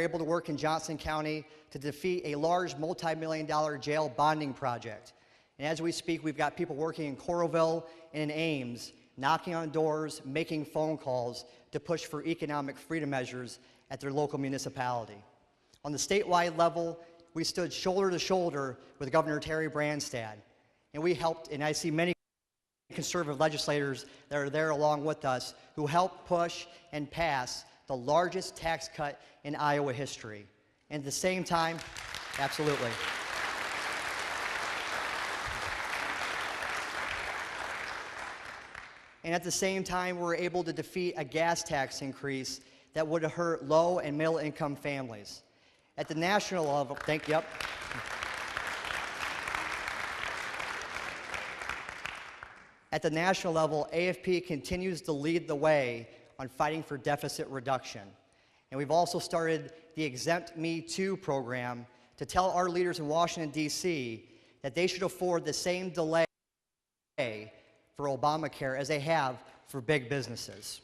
able to work in Johnson County to defeat a large multi-million-dollar jail bonding project. And as we speak, we've got people working in Coralville and in Ames, knocking on doors, making phone calls to push for economic freedom measures at their local municipality. On the statewide level, we stood shoulder to shoulder with Governor Terry Branstad, and we helped, and I see many conservative legislators that are there along with us who helped push and pass the largest tax cut in Iowa history. And at the same time, absolutely. And at the same time, we're able to defeat a gas tax increase that would have hurt low and middle income families. At the national level, At the national level, AFP continues to lead the way on fighting for deficit reduction. And we've also started the Exempt Me Too program to tell our leaders in Washington, D.C. that they should afford the same delay for Obamacare as they have for big businesses.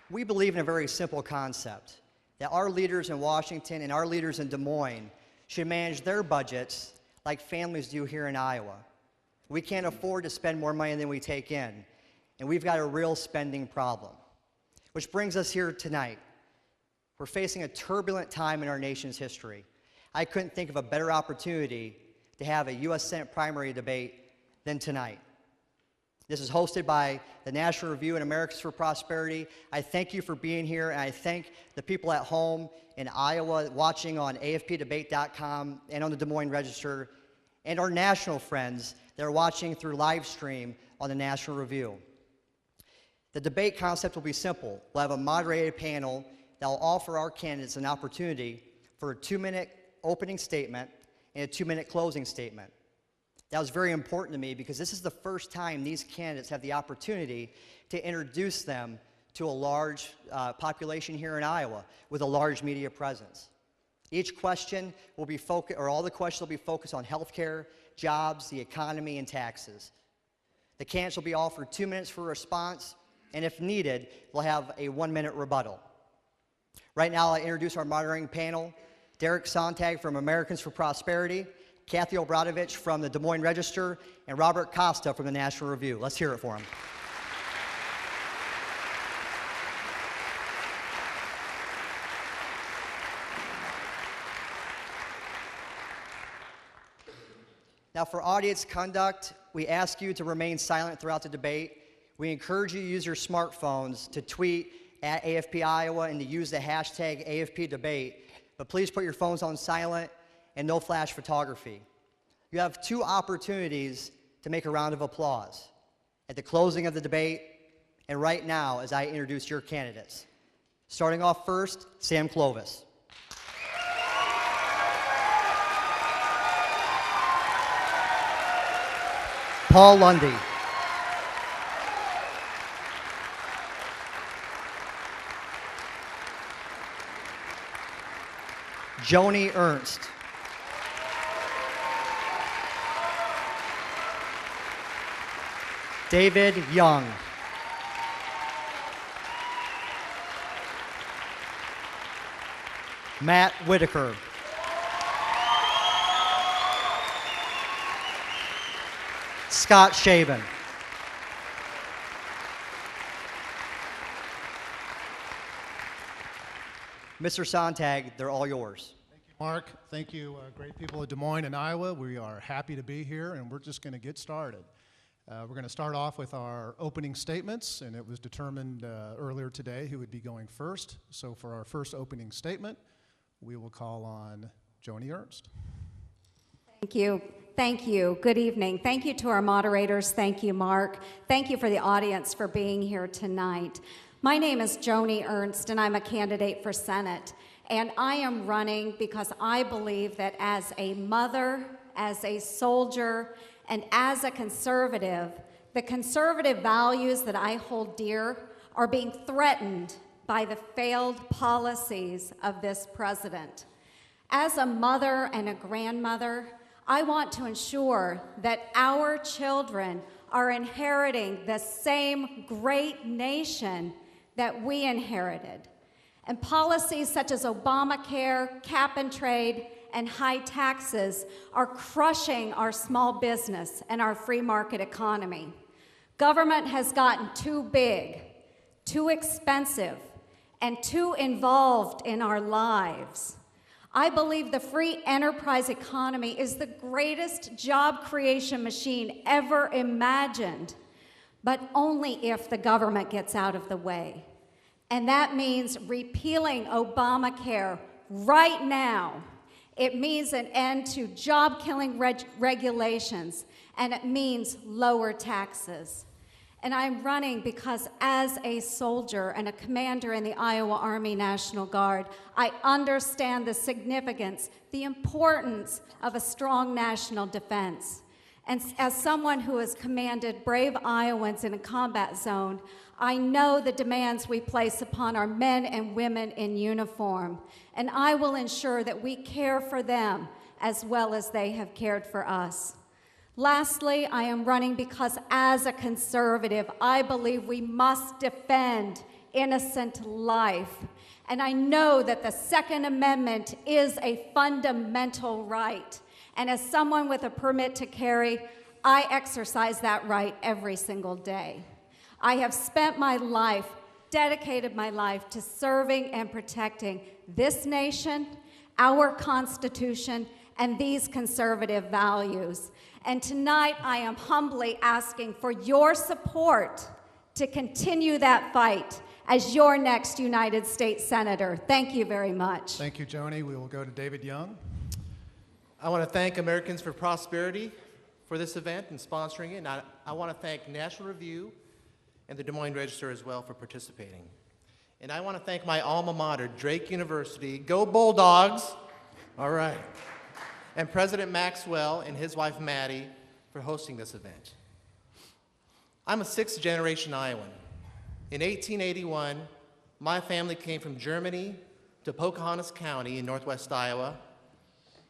We believe in a very simple concept, that our leaders in Washington and our leaders in Des Moines should manage their budgets like families do here in Iowa. We can't afford to spend more money than we take in, and we've got a real spending problem. Which brings us here tonight. We're facing a turbulent time in our nation's history. I couldn't think of a better opportunity to have a U.S. Senate primary debate than tonight. This is hosted by the National Review and Americans for Prosperity. I thank you for being here, and I thank the people at home in Iowa watching on AFPDebate.com and on the Des Moines Register, and our national friends that are watching through live stream on the National Review. The debate concept will be simple. We'll have a moderated panel that will offer our candidates an opportunity for a 2-minute opening statement and a 2-minute closing statement. That was very important to me because this is the first time these candidates have the opportunity to introduce them to a large population here in Iowa with a large media presence. Each question will be focused, or all the questions will be focused on healthcare, jobs, the economy, and taxes. The candidates will be offered 2 minutes for a response, and if needed, we'll have a 1-minute rebuttal. Right now, I'll introduce our moderating panel. Derek Sontag from Americans for Prosperity, Kathy Obradovich from the Des Moines Register, and Robert Costa from the National Review. Let's hear it for him. Now, for audience conduct, we ask you to remain silent throughout the debate. We encourage you to use your smartphones to tweet at AFP Iowa and to use the hashtag AFP Debate. But please put your phones on silent and no flash photography. You have 2 opportunities to make a round of applause: at the closing of the debate and right now as I introduce your candidates. Starting off first, Sam Clovis. Paul Lundy. Joni Ernst. David Young. Matt Whitaker. Scott Shaban. Mr. Sontag, they're all yours. Thank you, Mark. Thank you, great people of Des Moines and Iowa. We are happy to be here, and we're just going to get started. We're going to start off with our opening statements, and it was determined earlier today who would be going first. So for our first opening statement, we will call on Joni Ernst. Thank you. Thank you. Good evening. Thank you to our moderators. Thank you, Mark. Thank you for the audience for being here tonight. My name is Joni Ernst, and I'm a candidate for Senate. And I am running because I believe that as a mother, as a soldier, and as a conservative, the conservative values that I hold dear are being threatened by the failed policies of this president. As a mother and a grandmother, I want to ensure that our children are inheriting the same great nation that we inherited. And policies such as Obamacare, cap and trade, and high taxes are crushing our small business and our free market economy. Government has gotten too big, too expensive, and too involved in our lives. I believe the free enterprise economy is the greatest job creation machine ever imagined, but only if the government gets out of the way. And that means repealing Obamacare right now. It means an end to job-killing regulations, and it means lower taxes. And I'm running because as a soldier and a commander in the Iowa Army National Guard, I understand the significance, the importance of a strong national defense. And as someone who has commanded brave Iowans in a combat zone, I know the demands we place upon our men and women in uniform, and I will ensure that we care for them as well as they have cared for us. Lastly, I am running because as a conservative, I believe we must defend innocent life. And I know that the Second Amendment is a fundamental right. And as someone with a permit to carry, I exercise that right every single day. I have spent my life, dedicated my life to serving and protecting this nation, our Constitution, and these conservative values. And tonight, I am humbly asking for your support to continue that fight as your next United States Senator. Thank you very much. Thank you, Joni. We will go to David Young. I want to thank Americans for Prosperity for this event and sponsoring it. And I want to thank National Review and the Des Moines Register as well for participating. And I want to thank my alma mater, Drake University. Go Bulldogs! All right. And President Maxwell and his wife Maddie for hosting this event. I'm a sixth-generation Iowan. In 1881, my family came from Germany to Pocahontas County in northwest Iowa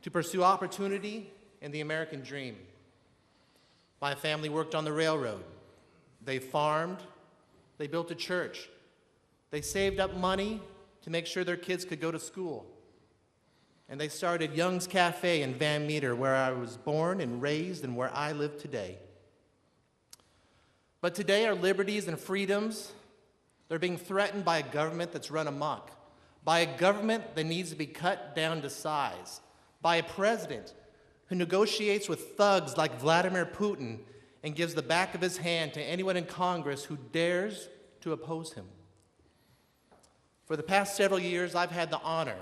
to pursue opportunity and the American dream. My family worked on the railroad. They farmed. They built a church. They saved up money to make sure their kids could go to school. And they started Young's Cafe in Van Meter, where I was born and raised and where I live today. But today, our liberties and freedoms, they're being threatened by a government that's run amok, by a government that needs to be cut down to size, by a president who negotiates with thugs like Vladimir Putin and gives the back of his hand to anyone in Congress who dares to oppose him. For the past several years, I've had the honor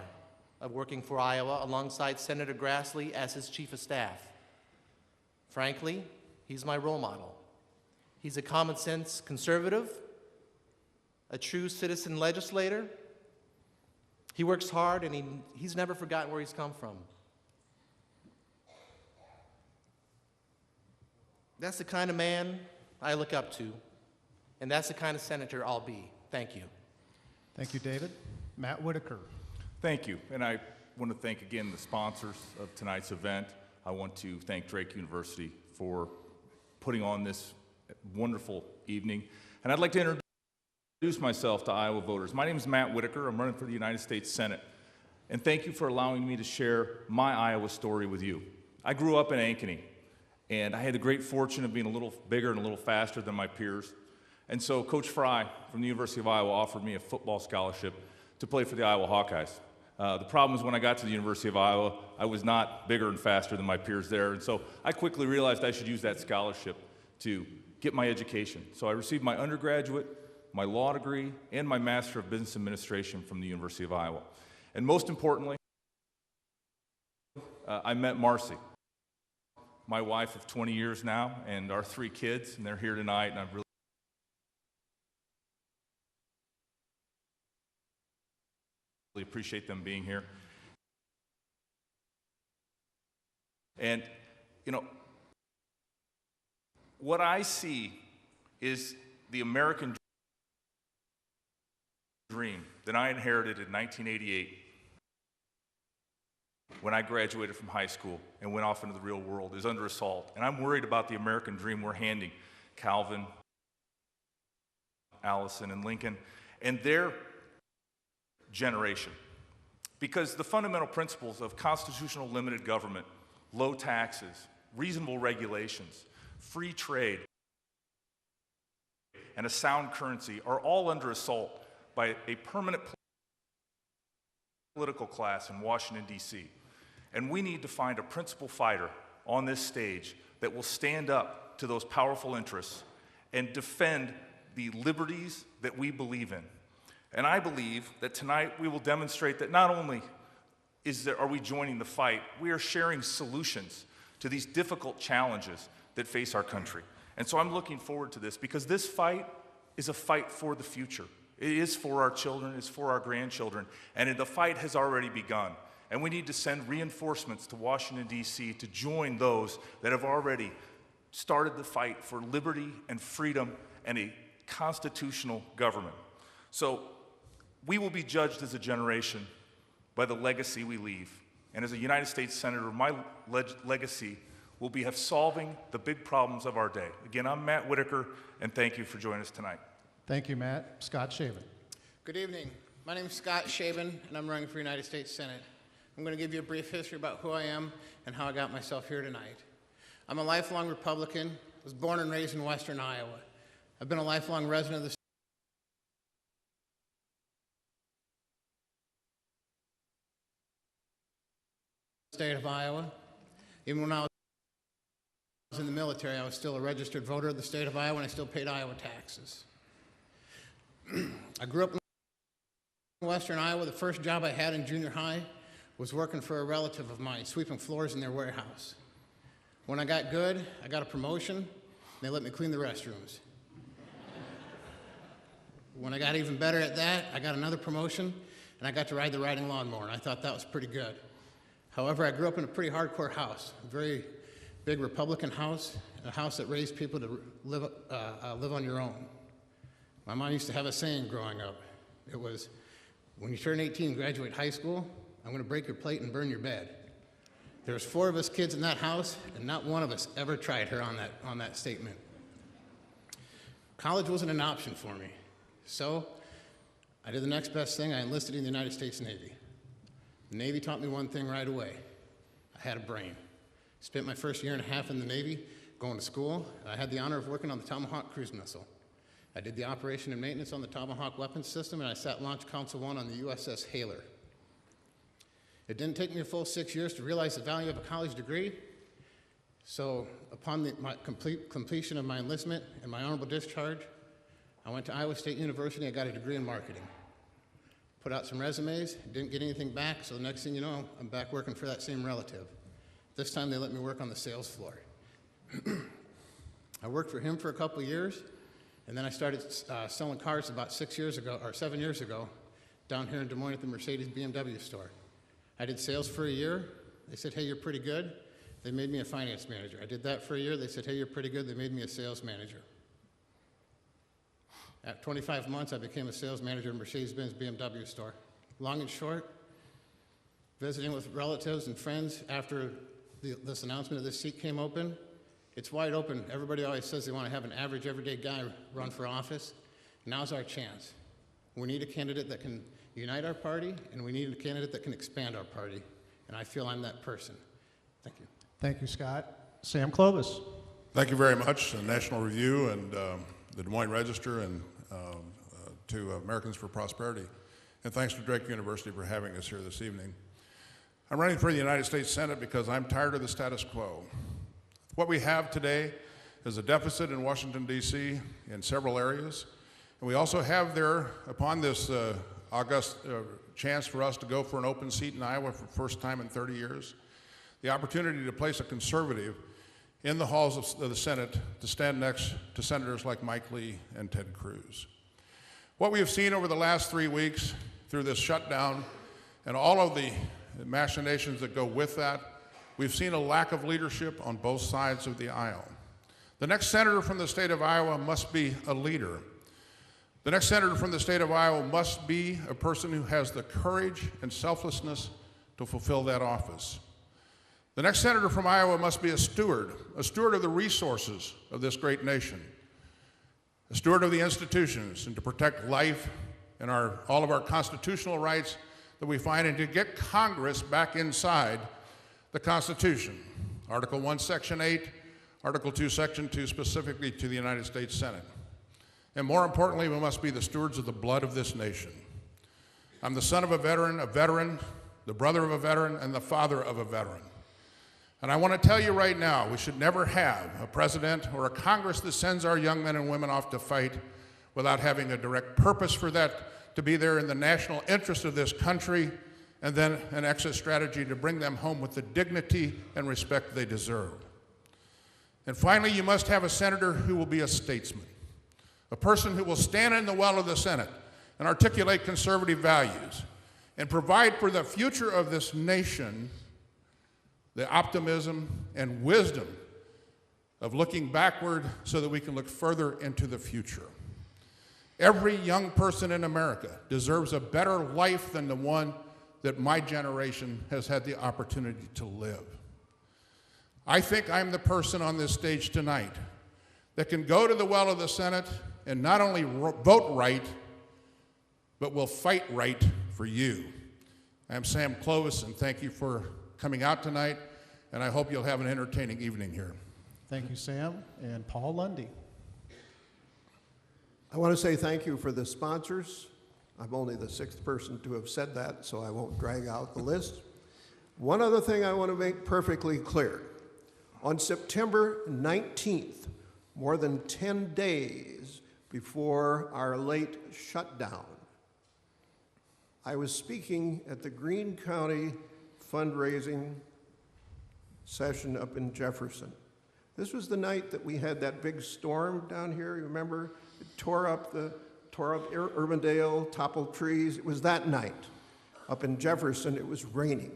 of working for Iowa alongside Senator Grassley as his chief of staff. Frankly, he's my role model. He's a common sense conservative, a true citizen legislator. He works hard and he's never forgotten where he's come from. That's the kind of man I look up to, and that's the kind of senator I'll be. Thank you. Thank you, David. Matt Whitaker. Thank you, and I want to thank again the sponsors of tonight's event. I want to thank Drake University for putting on this wonderful evening. And I'd like to introduce myself to Iowa voters. My name is Matt Whitaker. I'm running for the United States Senate. And thank you for allowing me to share my Iowa story with you. I grew up in Ankeny, and I had the great fortune of being a little bigger and a little faster than my peers. And so Coach Fry from the University of Iowa offered me a football scholarship to play for the Iowa Hawkeyes. The problem is when I got to the University of Iowa, I was not bigger and faster than my peers there, and so I quickly realized I should use that scholarship to get my education. So I received my undergraduate, my law degree, and my Master of Business Administration from the University of Iowa. And most importantly, I met Marcy, my wife of 20 years now, and our 3 kids, and they're here tonight, and I'm really appreciate them being here. And, you know, what I see is the American dream that I inherited in 1988 when I graduated from high school and went off into the real world is under assault. And I'm worried about the American dream we're handing Calvin, Allison, and Lincoln, and their generation. Because the fundamental principles of constitutional limited government, low taxes, reasonable regulations, free trade, and a sound currency are all under assault by a permanent political class in Washington, D.C. And we need to find a principal fighter on this stage that will stand up to those powerful interests and defend the liberties that we believe in. And I believe that tonight we will demonstrate that not only are we joining the fight, we are sharing solutions to these difficult challenges that face our country. And so I'm looking forward to this because this fight is a fight for the future. It is for our children, it's for our grandchildren, and the fight has already begun. And we need to send reinforcements to Washington, D.C. to join those that have already started the fight for liberty and freedom and a constitutional government. So we will be judged as a generation by the legacy we leave. And as a United States Senator, my legacy will be of solving the big problems of our day. Again, I'm Matt Whitaker, and thank you for joining us tonight. Thank you, Matt. Scott Shaven. Good evening. My name is Scott Shaven, and I'm running for United States Senate. I'm going to give you a brief history about who I am and how I got myself here tonight. I'm a lifelong Republican. I was born and raised in western Iowa. I've been a lifelong resident of the state of Iowa. Even when I was in the military, I was still a registered voter of the state of Iowa, and I still paid Iowa taxes. I grew up in western Iowa. The first job I had in junior high was working for a relative of mine, sweeping floors in their warehouse. When I got good, I got a promotion, and they let me clean the restrooms. When I got even better at that, I got another promotion, and I got to ride the riding lawnmower, and I thought that was pretty good. However, I grew up in a pretty hardcore house, a very big Republican house, a house that raised people to live on your own. My mom used to have a saying growing up. It was, when you turn 18 and graduate high school, I'm going to break your plate and burn your bed. There's 4 of us kids in that house, and not one of us ever tried her on that statement. College wasn't an option for me, so I did the next best thing. I enlisted in the United States Navy. The Navy taught me one thing right away. I had a brain. Spent my first year and a half in the Navy going to school. I had the honor of working on the Tomahawk cruise missile. I did the operation and maintenance on the Tomahawk weapons system, and I sat Launch Council 1 on the USS Haler. It didn't take me a full 6 years to realize the value of a college degree. So upon my completion of my enlistment and my honorable discharge, I went to Iowa State University. I got a degree in marketing. Put out some resumes, didn't get anything back, so the next thing you know, I'm back working for that same relative. This time they let me work on the sales floor. I worked for him for a couple of years, and then I started selling cars about 7 years ago, down here in Des Moines at the Mercedes BMW store. I did sales for a year. They said, hey, you're pretty good. They made me a finance manager. I did that for a year. They said, hey, you're pretty good. They made me a sales manager. At 25 months, I became a sales manager at Mercedes-Benz BMW store. Long and short, visiting with relatives and friends after this announcement of this seat came open. It's wide open. Everybody always says they want to have an average, everyday guy run for office. Now's our chance. We need a candidate that can unite our party, and we need a candidate that can expand our party. And I feel I'm that person. Thank you. Thank you, Scott. Sam Clovis. Thank you very much, National Review and the Des Moines Register, and to Americans for Prosperity. And thanks to Drake University for having us here this evening. I'm running for the United States Senate because I'm tired of the status quo. What we have today is a deficit in Washington, D.C. in several areas. And we also have there, upon this august chance for us to go for an open seat in Iowa for the first time in 30 years, the opportunity to place a conservative in the halls of the Senate to stand next to senators like Mike Lee and Ted Cruz. What we have seen over the last 3 weeks through this shutdown and all of the machinations that go with that, we've seen a lack of leadership on both sides of the aisle. The next senator from the state of Iowa must be a leader. The next senator from the state of Iowa must be a person who has the courage and selflessness to fulfill that office. The next senator from Iowa must be a steward of the resources of this great nation, a steward of the institutions, and to protect life and all of our constitutional rights that we find, and to get Congress back inside the Constitution. Article 1, Section 8, Article 2, Section 2, specifically to the United States Senate. And more importantly, we must be the stewards of the blood of this nation. I'm the son of a veteran, the brother of a veteran, and the father of a veteran. And I want to tell you right now, we should never have a president or a Congress that sends our young men and women off to fight without having a direct purpose for that, to be there in the national interest of this country, and then an exit strategy to bring them home with the dignity and respect they deserve. And finally, you must have a senator who will be a statesman, a person who will stand in the well of the Senate and articulate conservative values and provide for the future of this nation the optimism and wisdom of looking backward so that we can look further into the future. Every young person in America deserves a better life than the one that my generation has had the opportunity to live. I think I'm the person on this stage tonight that can go to the well of the Senate and not only vote right, but will fight right for you. I'm Sam Clovis, and thank you for coming out tonight, and I hope you'll have an entertaining evening here. Thank you, Sam. And Paul Lundy. I want to say thank you for the sponsors. I'm only the sixth person to have said that, so I won't drag out the list. One other thing I want to make perfectly clear. On September 19th, more than 10 days before our late shutdown, I was speaking at the Greene County fundraising session up in Jefferson. This was the night that we had that big storm down here, you remember? It tore up Urbandale, toppled trees. It was that night. Up in Jefferson, it was raining.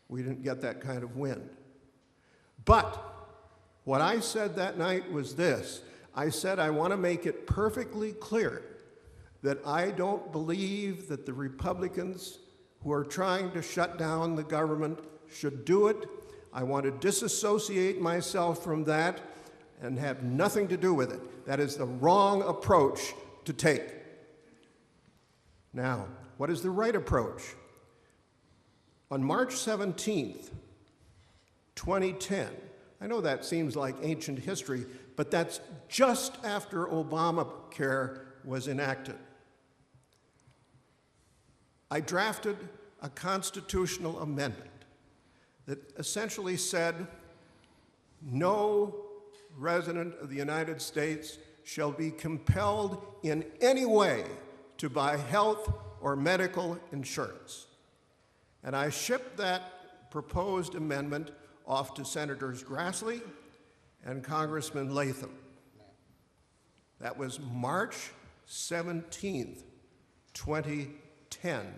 We didn't get that kind of wind. But what I said that night was this. I said I want to make it perfectly clear that I don't believe that the Republicans who are trying to shut down the government should do it. I want to disassociate myself from that and have nothing to do with it. That is the wrong approach to take. Now, what is the right approach? On March 17th, 2010, I know that seems like ancient history, but that's just after Obamacare was enacted. I drafted a constitutional amendment that essentially said no resident of the United States shall be compelled in any way to buy health or medical insurance. And I shipped that proposed amendment off to Senators Grassley and Congressman Latham. That was March 17th, 2010.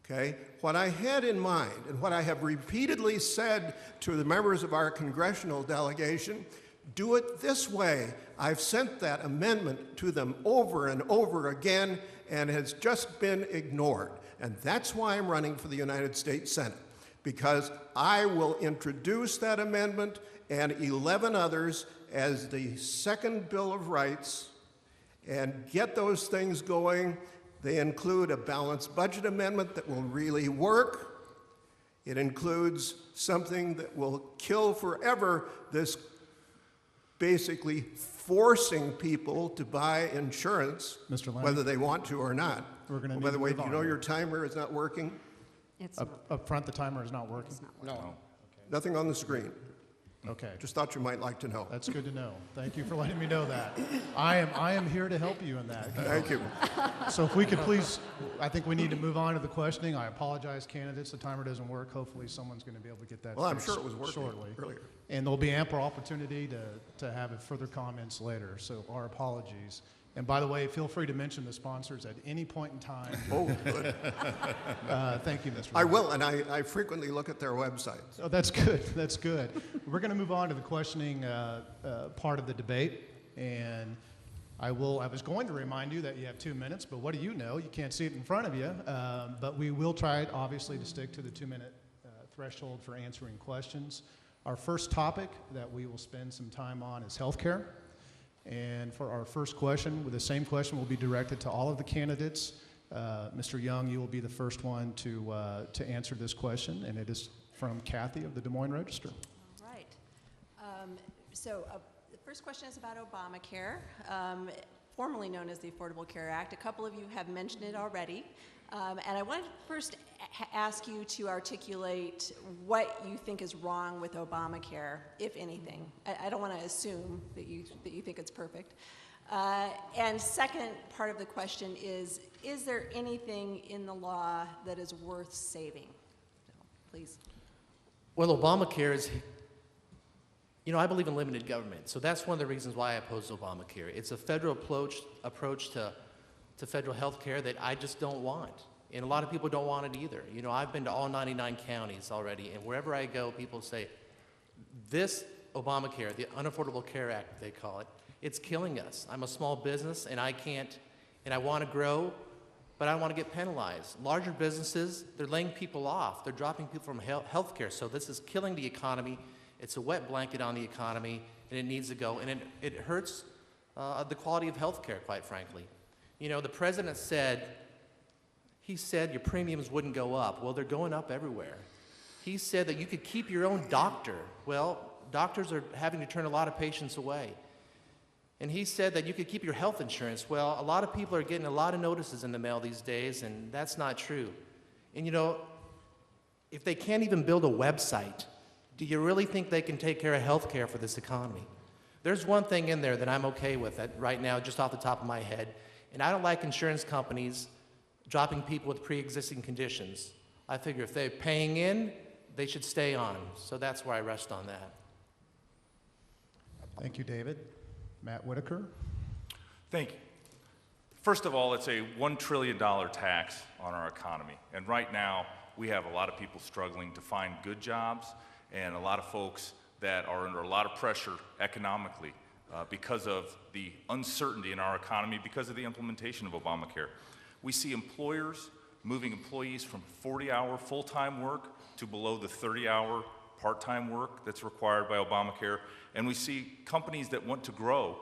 Okay? What I had in mind, and what I have repeatedly said to the members of our congressional delegation, do it this way. I've sent that amendment to them over and over again, and has just been ignored. And that's why I'm running for the United States Senate, because I will introduce that amendment and 11 others as the second Bill of Rights and get those things going. They include a balanced budget amendment that will really work. It includes something that will kill forever this basically forcing people to buy insurance, Mr. Lang, whether they want to or not. We're gonna By the need way, to do you move know on. your timer is not working? It's Up front, the timer is not working? No. Nothing on the screen. Okay. Just thought you might like to know. That's good to know. Thank you for letting me know that. I am here to help you in that. Thank you. So if we could please, I think we need to move on to the questioning. I apologize, candidates, the timer doesn't work. Hopefully someone's going to be able to get that Well, I'm fixed sure it was working shortly. earlier. And there'll be ample opportunity to have further comments later, so our apologies. And by the way, feel free to mention the sponsors at any point in time. Oh, good. Thank you, Mr. I Lang. will, and I frequently look at their websites. Oh, that's good. That's good. We're going to move on to the questioning part of the debate, and I was going to remind you that you have 2 minutes, but what do you know? You can't see it in front of you. But we will try, obviously, to stick to the 2-minute threshold for answering questions. Our first topic that we will spend some time on is healthcare. And for our first question, the same question will be directed to all of the candidates. Mr. Young, you will be the first one to answer this question, and it is from Kathy of the Des Moines Register. All right. The first question is about Obamacare, formerly known as the Affordable Care Act. A couple of you have mentioned it already. And I wanted to first ask you to articulate what you think is wrong with Obamacare, if anything. I don't want to assume that you think it's perfect. And second part of the question is there anything in the law that is worth saving? Please. Well, Obamacare is, I believe in limited government, so that's one of the reasons why I oppose Obamacare. It's a federal approach to federal health care that I just don't want. And a lot of people don't want it either. I've been to all 99 counties already, and wherever I go, people say, this Obamacare, the Unaffordable Care Act, they call it, it's killing us. I'm a small business, and I want to grow, but I don't want to get penalized. Larger businesses, they're laying people off. They're dropping people from health care, so this is killing the economy. It's a wet blanket on the economy, and it needs to go, and it hurts the quality of health care, quite frankly. The president said your premiums wouldn't go up. Well, they're going up everywhere. He said that you could keep your own doctor. Well, doctors are having to turn a lot of patients away. And he said that you could keep your health insurance. Well, a lot of people are getting a lot of notices in the mail these days, and that's not true. And if they can't even build a website, do you really think they can take care of health care for this economy? There's one thing in there that I'm okay with right now, just off the top of my head. And I don't like insurance companies dropping people with pre-existing conditions. I figure if they're paying in, they should stay on. So that's where I rest on that. Thank you, David. Matt Whitaker. Thank you. First of all, it's a $1 trillion tax on our economy. And right now, we have a lot of people struggling to find good jobs and a lot of folks that are under a lot of pressure economically because of the uncertainty in our economy because of the implementation of Obamacare. We see employers moving employees from 40-hour full-time work to below the 30-hour part-time work that's required by Obamacare. And we see companies that want to grow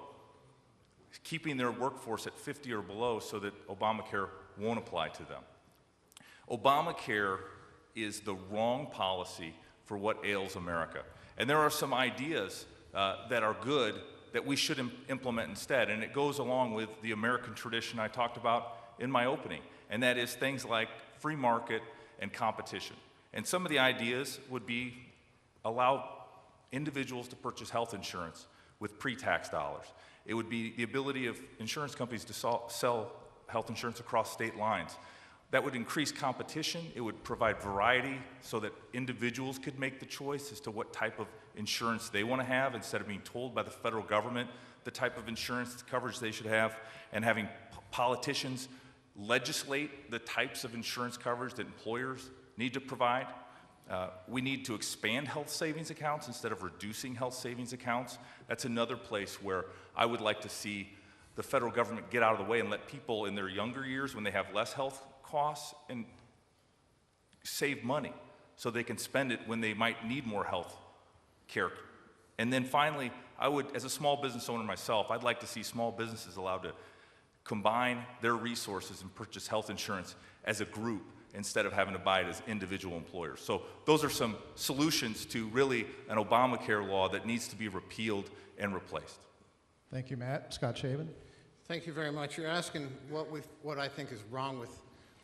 keeping their workforce at 50 or below so that Obamacare won't apply to them. Obamacare is the wrong policy for what ails America. And there are some ideas that are good that we should implement instead, and it goes along with the American tradition I talked about in my opening, and that is things like free market and competition. And some of the ideas would be allow individuals to purchase health insurance with pre-tax dollars. It would be the ability of insurance companies to sell health insurance across state lines. That would increase competition. It would provide variety so that individuals could make the choice as to what type of insurance they want to have instead of being told by the federal government the type of insurance coverage they should have, and having politicians legislate the types of insurance coverage that employers need to provide. We need to expand health savings accounts instead of reducing health savings accounts. That's another place where I would like to see the federal government get out of the way and let people in their younger years, when they have less health costs, and save money so they can spend it when they might need more health care. And then finally, I would, as a small business owner myself, I'd like to see small businesses allowed to combine their resources and purchase health insurance as a group instead of having to buy it as individual employers. So those are some solutions to really an Obamacare law that needs to be repealed and replaced. Thank you, Matt. Scott Shaven. Thank you very much. You're asking what I think is wrong with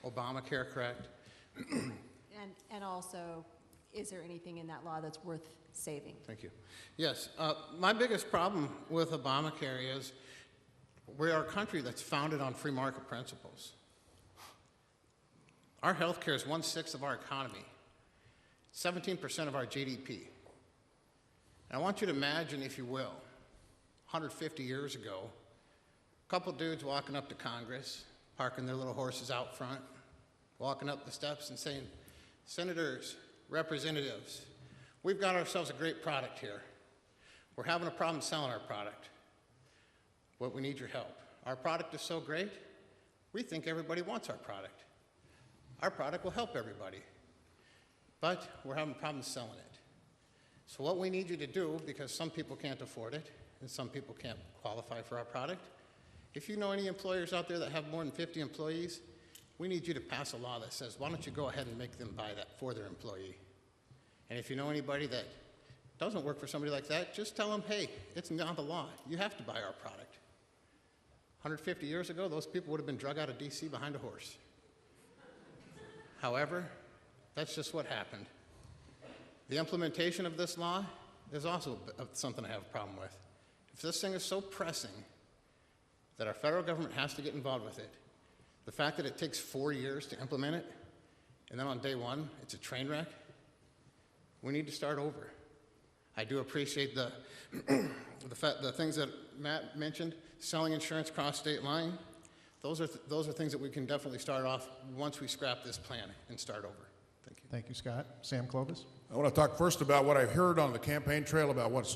Obamacare, correct? And also, is there anything in that law that's worth saving? Thank you. Yes. My biggest problem with Obamacare is we are a country that's founded on free market principles. Our health care is 1/6 of our economy, 17% of our GDP. And I want you to imagine, if you will, 150 years ago, a couple dudes walking up to Congress, parking their little horses out front, walking up the steps and saying, "Senators, representatives, we've got ourselves a great product here. We're having a problem selling our product, but we need your help. Our product is so great, we think everybody wants our product. Our product will help everybody, but we're having problems selling it. So what we need you to do, because some people can't afford it, and some people can't qualify for our product. If you know any employers out there that have more than 50 employees, we need you to pass a law that says, why don't you go ahead and make them buy that for their employee? And if you know anybody that doesn't work for somebody like that, just tell them, hey, it's not the law. You have to buy our product. 150 years ago, those people would have been drug out of DC behind a horse. However, that's just what happened. The implementation of this law is also something I have a problem with. If this thing is so pressing that our federal government has to get involved with it, the fact that it takes 4 years to implement it, and then on day one, it's a train wreck, we need to start over. I do appreciate the things that Matt mentioned, selling insurance across state line. Those are things that we can definitely start off once we scrap this plan and start over. Thank you. Thank you, Scott. Sam Clovis. I want to talk first about what I've heard on the campaign trail about what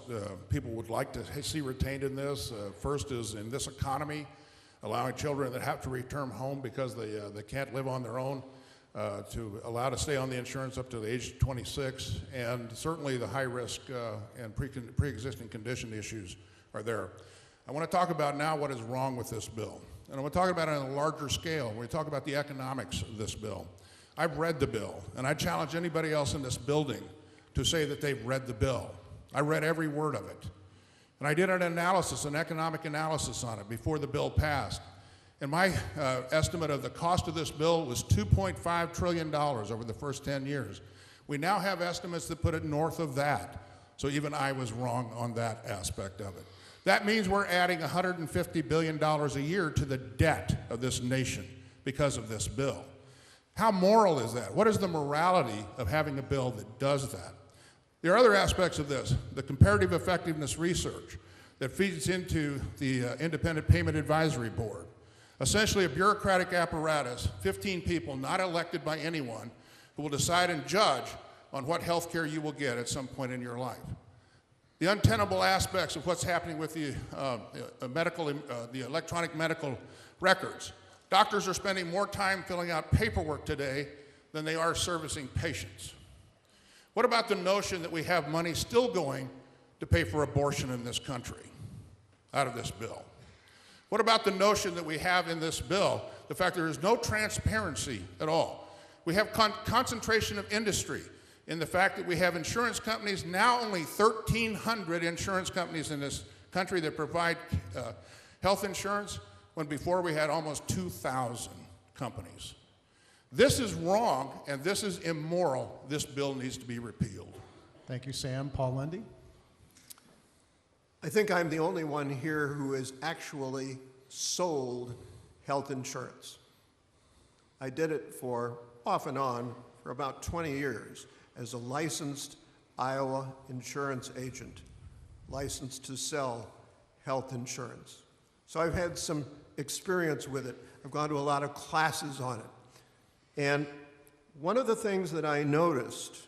people would like to see retained in this. First is in this economy, allowing children that have to return home because they can't live on their own to allow to stay on the insurance up to the age of 26, and certainly the high risk and pre-existing condition issues are there. I want to talk about now what is wrong with this bill. And I want to talk about it on a larger scale. When we talk about the economics of this bill. I've read the bill, and I challenge anybody else in this building to say that they've read the bill. I read every word of it. And I did an analysis, an economic analysis on it before the bill passed. And my estimate of the cost of this bill was $2.5 trillion over the first 10 years. We now have estimates that put it north of that. So even I was wrong on that aspect of it. That means we're adding $150 billion a year to the debt of this nation because of this bill. How moral is that? What is the morality of having a bill that does that? There are other aspects of this. The comparative effectiveness research that feeds into the Independent Payment Advisory Board. Essentially a bureaucratic apparatus, 15 people not elected by anyone, who will decide and judge on what health care you will get at some point in your life. The untenable aspects of what's happening with the electronic medical records. Doctors are spending more time filling out paperwork today than they are servicing patients. What about the notion that we have money still going to pay for abortion in this country out of this bill? What about the notion that we have in this bill, the fact there is no transparency at all? We have concentration of industry in the fact that we have insurance companies, now only 1,300 insurance companies in this country that provide health insurance, when before we had almost 2,000 companies. This is wrong, and this is immoral. This bill needs to be repealed. Thank you, Sam. Paul Lundy. I think I'm the only one here who has actually sold health insurance. I did it off and on for about 20 years as a licensed Iowa insurance agent, licensed to sell health insurance. So I've had some experience with it. I've gone to a lot of classes on it. And one of the things that I noticed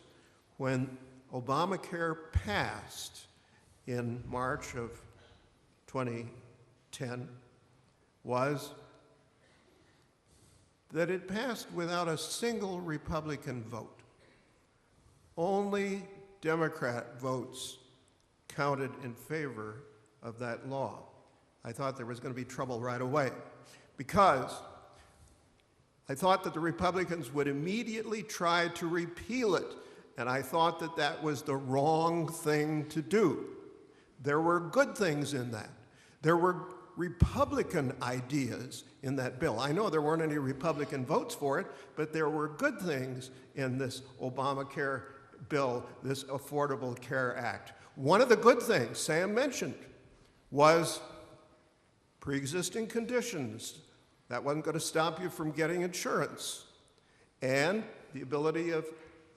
when Obamacare passed in March of 2010 was that it passed without a single Republican vote. Only Democrat votes counted in favor of that law. I thought there was going to be trouble right away because I thought that the Republicans would immediately try to repeal it, and I thought that that was the wrong thing to do. There were good things in that. There were Republican ideas in that bill. I know there weren't any Republican votes for it, but there were good things in this Obamacare bill, this Affordable Care Act. One of the good things Sam mentioned was pre-existing conditions. That wasn't going to stop you from getting insurance. And the ability of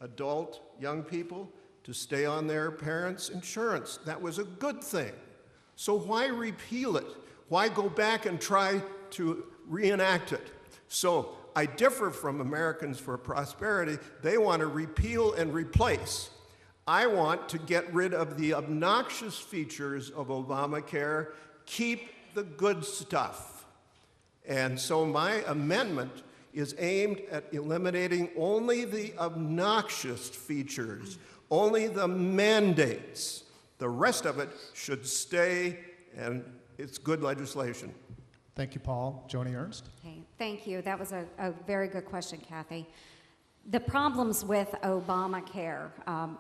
adult young people to stay on their parents' insurance. That was a good thing. So why repeal it? Why go back and try to reenact it? So I differ from Americans for Prosperity. They want to repeal and replace. I want to get rid of the obnoxious features of Obamacare, keep the good stuff. And so my amendment is aimed at eliminating only the obnoxious features, only the mandates. The rest of it should stay and it's good legislation. Thank you, Paul. Joni Ernst? Okay, thank you. That was a very good question, Kathy. The problems with Obamacare,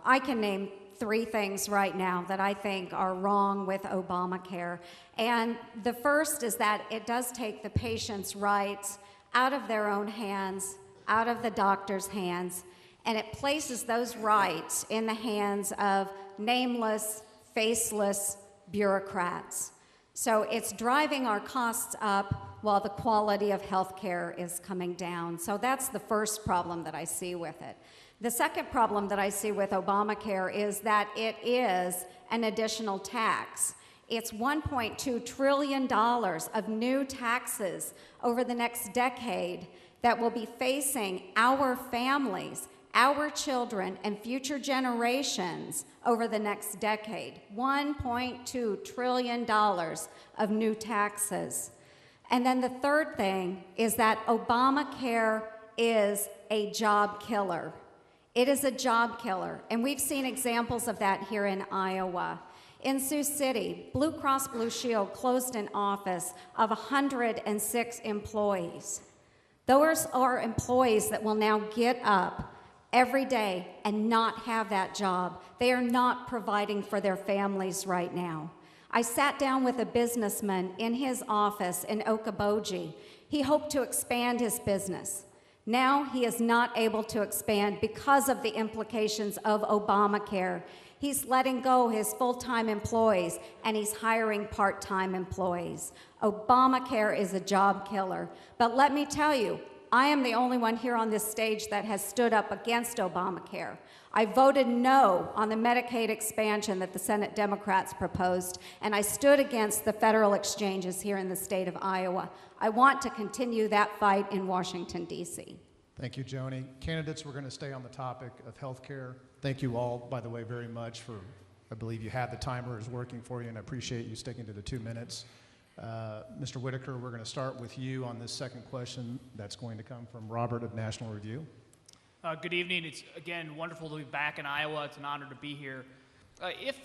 I can name 3 things right now that I think are wrong with Obamacare. And the first is that it does take the patient's rights out of their own hands, out of the doctor's hands, and it places those rights in the hands of nameless, faceless bureaucrats. So it's driving our costs up while the quality of health care is coming down. So that's the first problem that I see with it. The second problem that I see with Obamacare is that it is an additional tax. It's $1.2 trillion of new taxes over the next decade that will be facing our families, our children, and future generations over the next decade. $1.2 trillion of new taxes. And then the third thing is that Obamacare is a job killer. It is a job killer, and we've seen examples of that here in Iowa. In Sioux City, Blue Cross Blue Shield closed an office of 106 employees. Those are employees that will now get up every day and not have that job. They are not providing for their families right now. I sat down with a businessman in his office in Okoboji. He hoped to expand his business. Now he is not able to expand because of the implications of Obamacare. He's letting go his full-time employees and he's hiring part-time employees. Obamacare is a job killer. But let me tell you, I am the only one here on this stage that has stood up against Obamacare. I voted no on the Medicaid expansion that the Senate Democrats proposed, and I stood against the federal exchanges here in the state of Iowa. I want to continue that fight in Washington, D.C. Thank you, Joni. Candidates, we're going to stay on the topic of health care. Thank you all, by the way, very much for, I believe you had the timer is working for you, and I appreciate you sticking to the 2 minutes. Mr. Whitaker, we're going to start with you on this second question that's going to come from Robert of National Review. Good evening. It's, again, wonderful to be back in Iowa. It's an honor to be here. If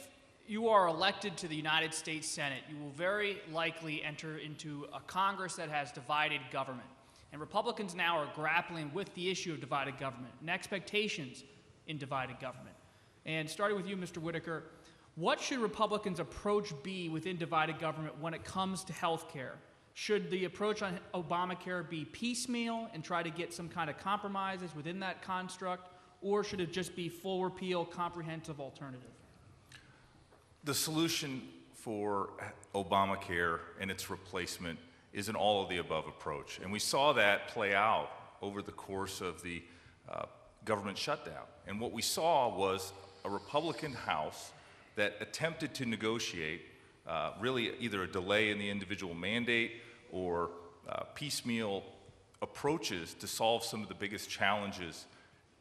you are elected to the United States Senate, you will very likely enter into a Congress that has divided government. And Republicans now are grappling with the issue of divided government and expectations in divided government. And starting with you, Mr. Whitaker, what should Republicans' approach be within divided government when it comes to health care? Should the approach on Obamacare be piecemeal and try to get some kind of compromises within that construct, or should it just be full repeal, comprehensive alternative? The solution for Obamacare and its replacement is an all-of-the-above approach. And we saw that play out over the course of the government shutdown. And what we saw was a Republican House that attempted to negotiate really either a delay in the individual mandate or piecemeal approaches to solve some of the biggest challenges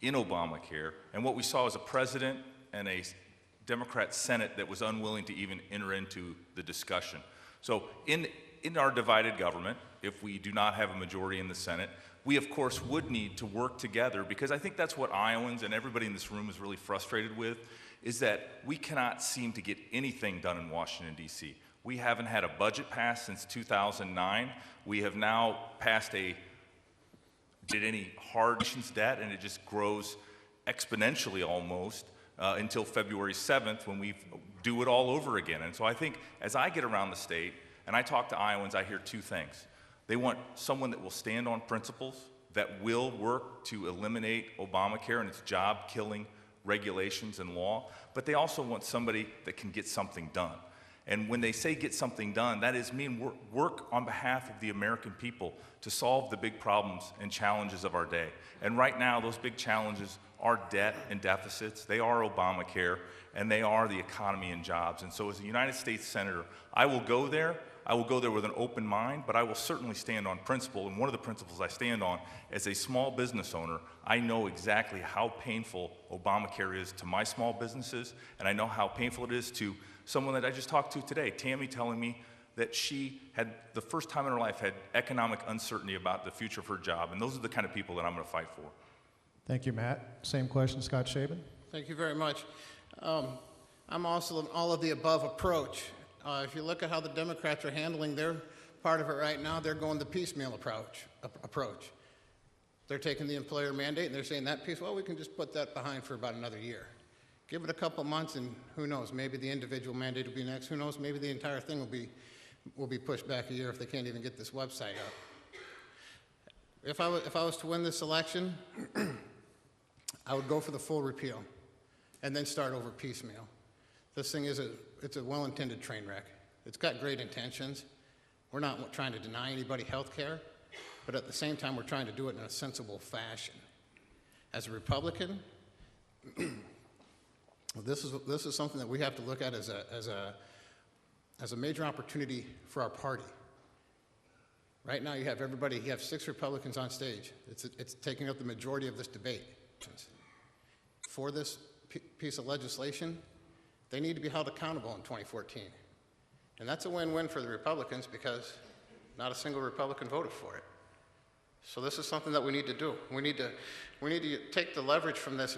in Obamacare. And what we saw was a president and a Democrat Senate that was unwilling to even enter into the discussion. So in our divided government, if we do not have a majority in the Senate, we of course would need to work together, because I think that's what Iowans and everybody in this room is really frustrated with, is that we cannot seem to get anything done in Washington, D.C. We haven't had a budget passed since 2009. We have now passed any hard nation's debt, and it just grows exponentially almost until February 7th when we do it all over again. And so I think as I get around the state and I talk to Iowans, I hear 2 things. They want someone that will stand on principles, that will work to eliminate Obamacare and its job-killing regulations and law, but they also want somebody that can get something done. And when they say get something done, that is mean work on behalf of the American people to solve the big problems and challenges of our day. And right now, those big challenges are debt and deficits, they are Obamacare, and they are the economy and jobs. And so as a United States Senator, I will go there. I will go there with an open mind, but I will certainly stand on principle. And one of the principles I stand on, as a small business owner, I know exactly how painful Obamacare is to my small businesses, and I know how painful it is to someone that I just talked to today, Tammy, telling me that she had, the first time in her life, had economic uncertainty about the future of her job. And those are the kind of people that I'm going to fight for. Thank you, Matt. Same question, Scott Shaban. Thank you very much. I'm also an all-of-the-above approach. If you look at how the Democrats are handling their part of it right now, they're going the piecemeal approach. They're taking the employer mandate and they're saying that piece, well, we can just put that behind for about another year. Give it a couple months and who knows, maybe the individual mandate will be next. Who knows, maybe the entire thing will be pushed back a year if they can't even get this website up. If I was to win this election, I would go for the full repeal and then start over piecemeal. This thing it's a well-intended train wreck. It's got great intentions. We're not trying to deny anybody health care, but at the same time, we're trying to do it in a sensible fashion. As a Republican, this is something that we have to look at as a major opportunity for our party. Right now, you have 6 Republicans on stage. It's taking up the majority of this debate. For this piece of legislation, they need to be held accountable in 2014. And that's a win-win for the Republicans because not a single Republican voted for it. So this is something that we need to do. We need to take the leverage from this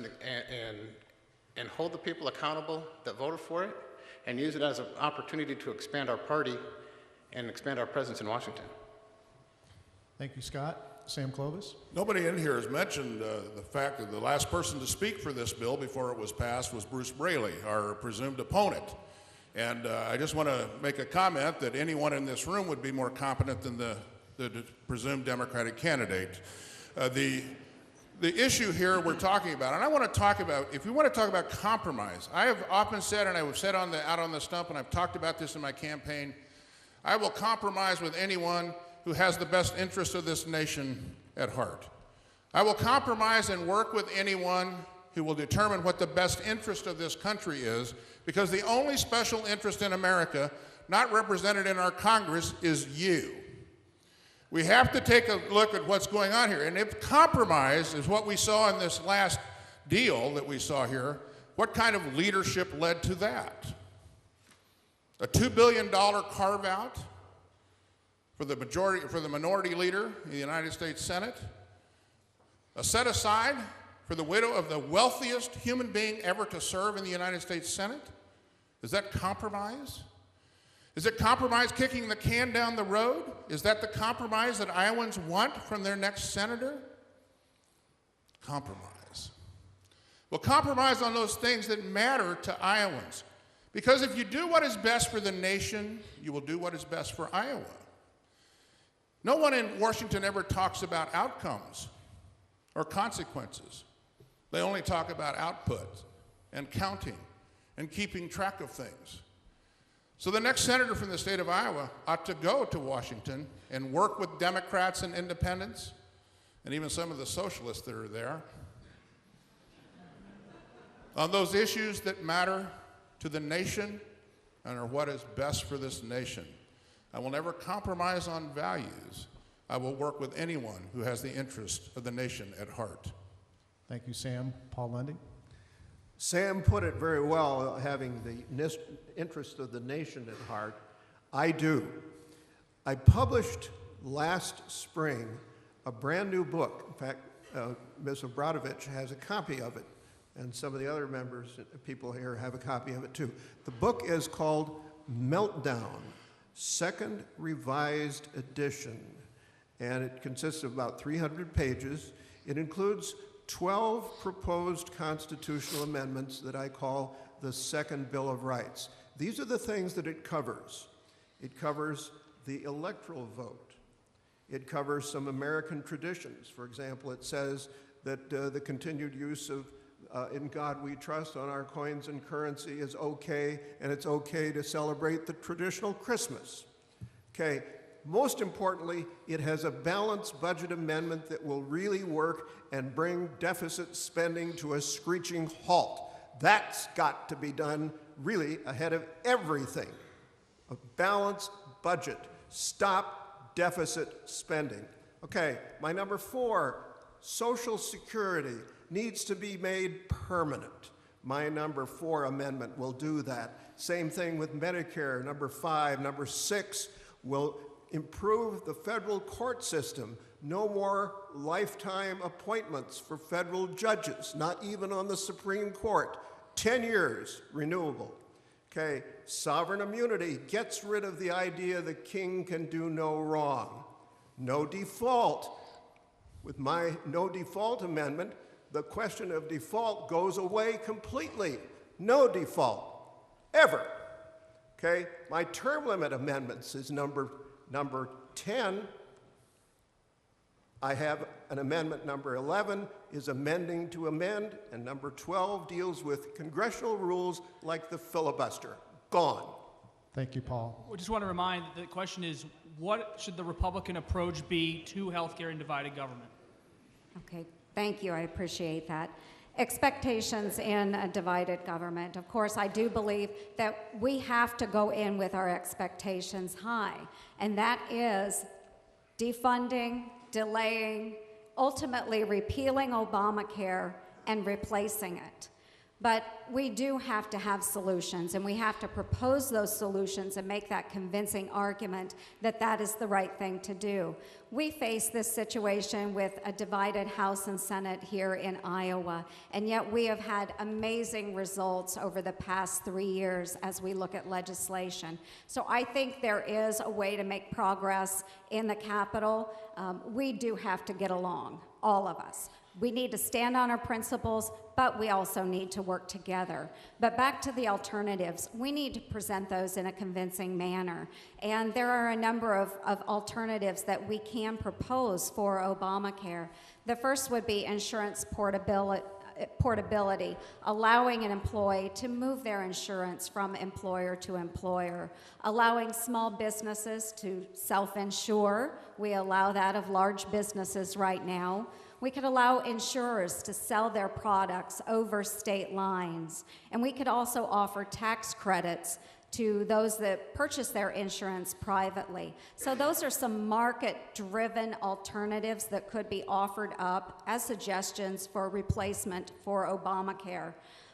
and hold the people accountable that voted for it and use it as an opportunity to expand our party and expand our presence in Washington. Thank you, Scott. Sam Clovis. Nobody in here has mentioned the fact that the last person to speak for this bill before it was passed was Bruce Braley, our presumed opponent. And I just want to make a comment that anyone in this room would be more competent than the presumed Democratic candidate. The issue here we're talking about, and I want to talk about, if we want to talk about compromise, I have often said, and I have said out on the stump, and I've talked about this in my campaign, I will compromise with anyone who has the best interest of this nation at heart. I will compromise and work with anyone who will determine what the best interest of this country is, because the only special interest in America not represented in our Congress is you. We have to take a look at what's going on here. And if compromise is what we saw in this last deal that we saw here, what kind of leadership led to that? A $2 billion carve-out for the minority leader in the United States Senate? A set-aside for the widow of the wealthiest human being ever to serve in the United States Senate? Is that compromise? Is it compromise kicking the can down the road? Is that the compromise that Iowans want from their next senator? Compromise. Well, compromise on those things that matter to Iowans. Because if you do what is best for the nation, you will do what is best for Iowa. No one in Washington ever talks about outcomes or consequences. They only talk about output and counting and keeping track of things. So the next senator from the state of Iowa ought to go to Washington and work with Democrats and independents and even some of the socialists that are there on those issues that matter to the nation and are what is best for this nation. I will never compromise on values. I will work with anyone who has the interest of the nation at heart. Thank you, Sam. Paul Lundy. Sam put it very well, having the interest of the nation at heart. I do. I published last spring a brand new book. In fact, Ms. Obradovich has a copy of it, and some of the other people here have a copy of it too. The book is called Meltdown, Second Revised Edition, and it consists of about 300 pages. It includes 12 proposed constitutional amendments that I call the Second Bill of Rights. These are the things that it covers. It covers the electoral vote. It covers some American traditions. For example, it says that the continued use of "In God We Trust" on our coins and currency is okay, and it's okay to celebrate the traditional Christmas. Okay. Most importantly, it has a balanced budget amendment that will really work and bring deficit spending to a screeching halt. That's got to be done really ahead of everything. A balanced budget. Stop deficit spending. Okay, my number 4, Social Security needs to be made permanent. My number 4 amendment will do that. Same thing with Medicare, number 5. Number 6 will improve the federal court system. No more lifetime appointments for federal judges, not even on the Supreme Court. 10 years renewable. Okay, sovereign immunity gets rid of the idea the king can do no wrong. No default. With my no default amendment, the question of default goes away completely. No default, ever. Okay, my term limit amendments is number 10. I have an amendment number 11 is amending to amend, and number 12 deals with congressional rules like the filibuster. Gone. Thank you, Paul. We just want to remind that the question is, what should the Republican approach be to healthcare and divided government? Okay, thank you. I appreciate that. Expectations in a divided government. Of course, I do believe that we have to go in with our expectations high, and that is defunding, delaying, ultimately repealing Obamacare and replacing it. But we do have to have solutions, and we have to propose those solutions and make that convincing argument that that is the right thing to do. We face this situation with a divided House and Senate here in Iowa, and yet we have had amazing results over the past 3 years as we look at legislation. So I think there is a way to make progress in the Capitol. We do have to get along, all of us. We need to stand on our principles, but we also need to work together. But back to the alternatives, we need to present those in a convincing manner. And there are a number of alternatives that we can propose for Obamacare. The first would be insurance portability, allowing an employee to move their insurance from employer to employer, allowing small businesses to self-insure. We allow that of large businesses right now. We could allow insurers to sell their products over state lines, and we could also offer tax credits to those that purchase their insurance privately. So those are some market-driven alternatives that could be offered up as suggestions for replacement for Obamacare.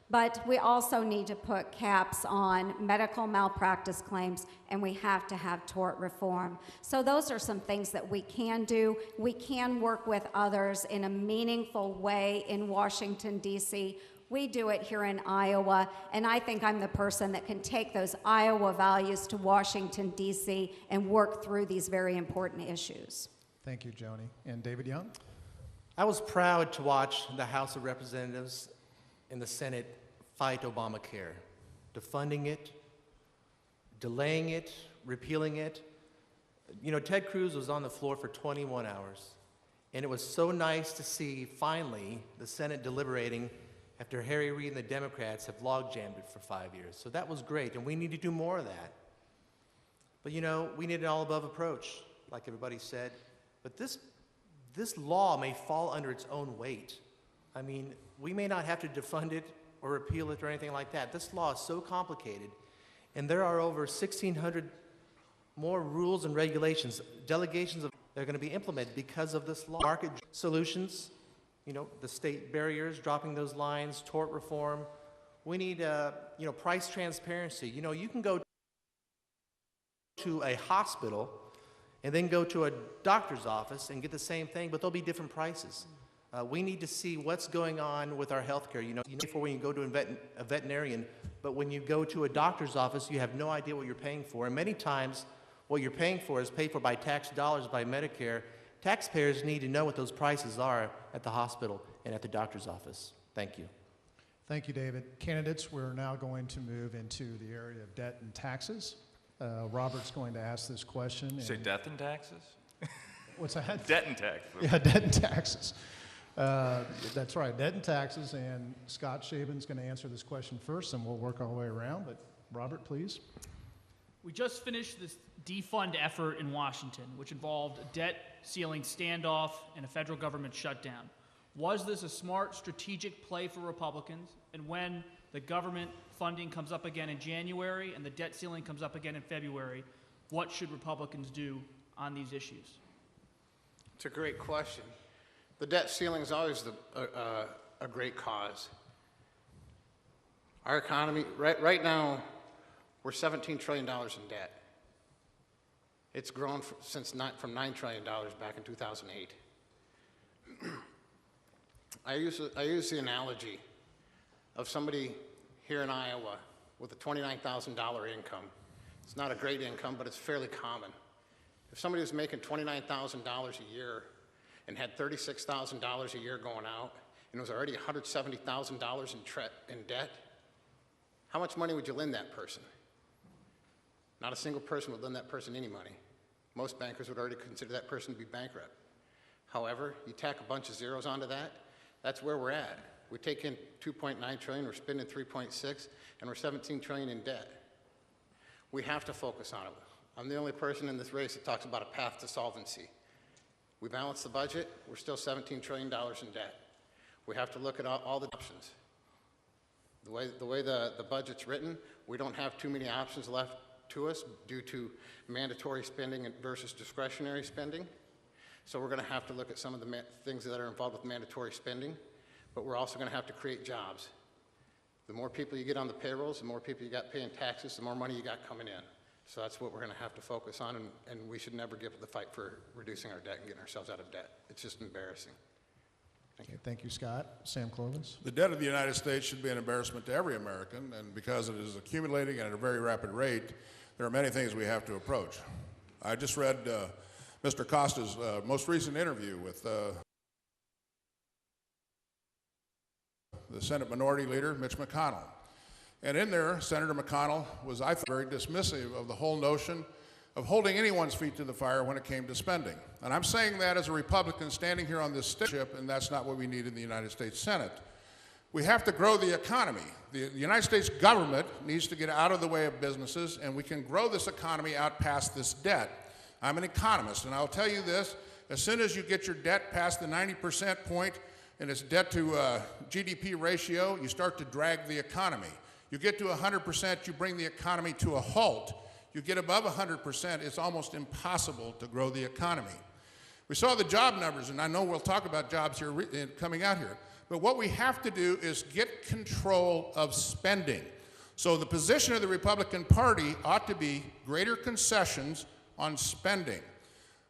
But we also need to put caps on medical malpractice claims, and we have to have tort reform. So those are some things that we can do. We can work with others in a meaningful way in Washington, D.C. We do it here in Iowa, and I think I'm the person that can take those Iowa values to Washington, D.C. and work through these very important issues. Thank you, Joni. And David Young? I was proud to watch the House of Representatives and the Senate fight Obamacare, defunding it, delaying it, repealing it. You know, Ted Cruz was on the floor for 21 hours, and it was so nice to see finally the Senate deliberating after Harry Reid and the Democrats have logjammed it for 5 years. So that was great, and we need to do more of that. But you know, we need an all-above approach, like everybody said. But this law may fall under its own weight. I mean, we may not have to defund it or repeal it or anything like that. This law is so complicated, and there are over 1,600 more rules and regulations, delegations that are going to be implemented because of this law. Market solutions, you know, the state barriers, dropping those lines, tort reform. We need, you know, price transparency. You know, you can go to a hospital and then go to a doctor's office and get the same thing, but there'll be different prices. We need to see what's going on with our health care. You know, before when you go to a veterinarian, but when you go to a doctor's office, you have no idea what you're paying for. And many times, what you're paying for is paid for by tax dollars, by Medicare. Taxpayers need to know what those prices are at the hospital and at the doctor's office. Thank you. Thank you, David. Candidates, we're now going to move into the area of debt and taxes. Robert's going to ask this question. You say death and taxes? What's that? Debt and taxes. Yeah, debt and taxes. That's right, debt and taxes, and Scott Shaben's going to answer this question first, and we'll work our way around. But Robert, please. We just finished this defund effort in Washington, which involved a debt ceiling standoff and a federal government shutdown. Was this a smart strategic play for Republicans? And when the government funding comes up again in January and the debt ceiling comes up again in February, what should Republicans do on these issues? It's a great question. The debt ceiling is always a great cause. Our economy, right now, we're $17 trillion in debt. It's grown from $9 trillion back in 2008. I use the analogy of somebody here in Iowa with a $29,000 income. It's not a great income, but it's fairly common. If somebody was making $29,000 a year and had $36,000 a year going out and was already $170,000 in debt, how much money would you lend that person? Not a single person would lend that person any money. Most bankers would already consider that person to be bankrupt. However, you tack a bunch of zeros onto that, that's where we're at. We take in $2.9 trillion, we're spending $3.6, and we're $17 trillion in debt. We have to focus on it. I'm the only person in this race that talks about a path to solvency. We balance the budget, we're still $17 trillion in debt. We have to look at all the options. The way the budget's written, we don't have too many options left to us due to mandatory spending versus discretionary spending. So we're going to have to look at some of the things that are involved with mandatory spending, but we're also going to have to create jobs. The more people you get on the payrolls, the more people you got paying taxes, the more money you got coming in. So that's what we're going to have to focus on, and we should never give up the fight for reducing our debt and getting ourselves out of debt. It's just embarrassing. Thank you. Okay, thank you, Scott. Sam Clovis. The debt of the United States should be an embarrassment to every American, and because it is accumulating at a very rapid rate, there are many things we have to approach. I just read Mr. Costa's most recent interview with the Senate Minority Leader, Mitch McConnell. And in there, Senator McConnell was, I thought, very dismissive of the whole notion of holding anyone's feet to the fire when it came to spending. And I'm saying that as a Republican standing here on this stage, and that's not what we need in the United States Senate. We have to grow the economy. The United States government needs to get out of the way of businesses, and we can grow this economy out past this debt. I'm an economist, and I'll tell you this, as soon as you get your debt past the 90% point and its debt to GDP ratio, you start to drag the economy. You get to 100%, you bring the economy to a halt. You get above 100%, it's almost impossible to grow the economy. We saw the job numbers, and I know we'll talk about jobs here coming out here. But what we have to do is get control of spending. So the position of the Republican Party ought to be greater concessions on spending.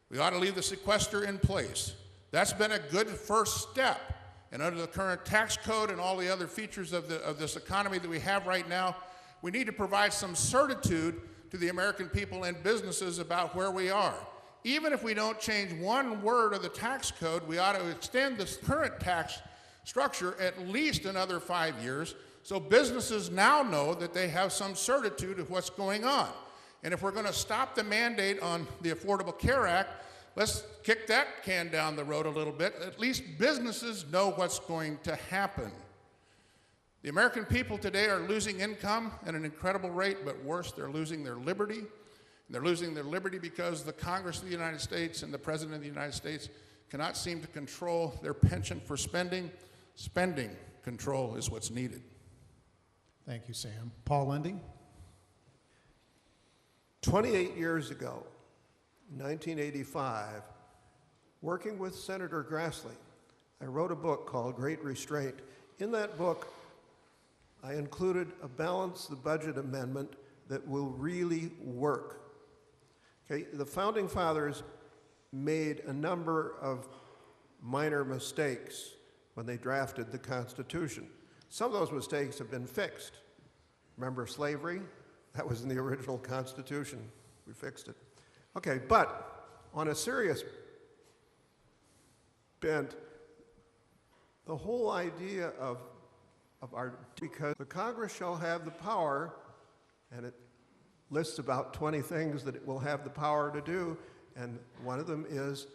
We ought to leave the sequester in place. That's been a good first step. And under the current tax code and all the other features of this economy that we have right now, we need to provide some certitude to the American people and businesses about where we are. Even if we don't change one word of the tax code, we ought to extend this current tax structure at least another 5 years, so businesses now know that they have some certitude of what's going on. And if we're going to stop the mandate on the Affordable Care Act, let's kick that can down the road a little bit. At least businesses know what's going to happen. The American people today are losing income at an incredible rate, but worse, they're losing their liberty. And they're losing their liberty because the Congress of the United States and the President of the United States cannot seem to control their penchant for spending. Spending control is what's needed. Thank you, Sam. Paul Lindy. 28 years ago, 1985, working with Senator Grassley, I wrote a book called Great Restraint. In that book, I included a balance the budget amendment that will really work. Okay, the Founding Fathers made a number of minor mistakes when they drafted the Constitution. Some of those mistakes have been fixed. Remember slavery? That was in the original Constitution. We fixed it. Okay, but on a serious bent, the whole idea of because the Congress shall have the power, and it lists about 20 things that it will have the power to do, and one of them is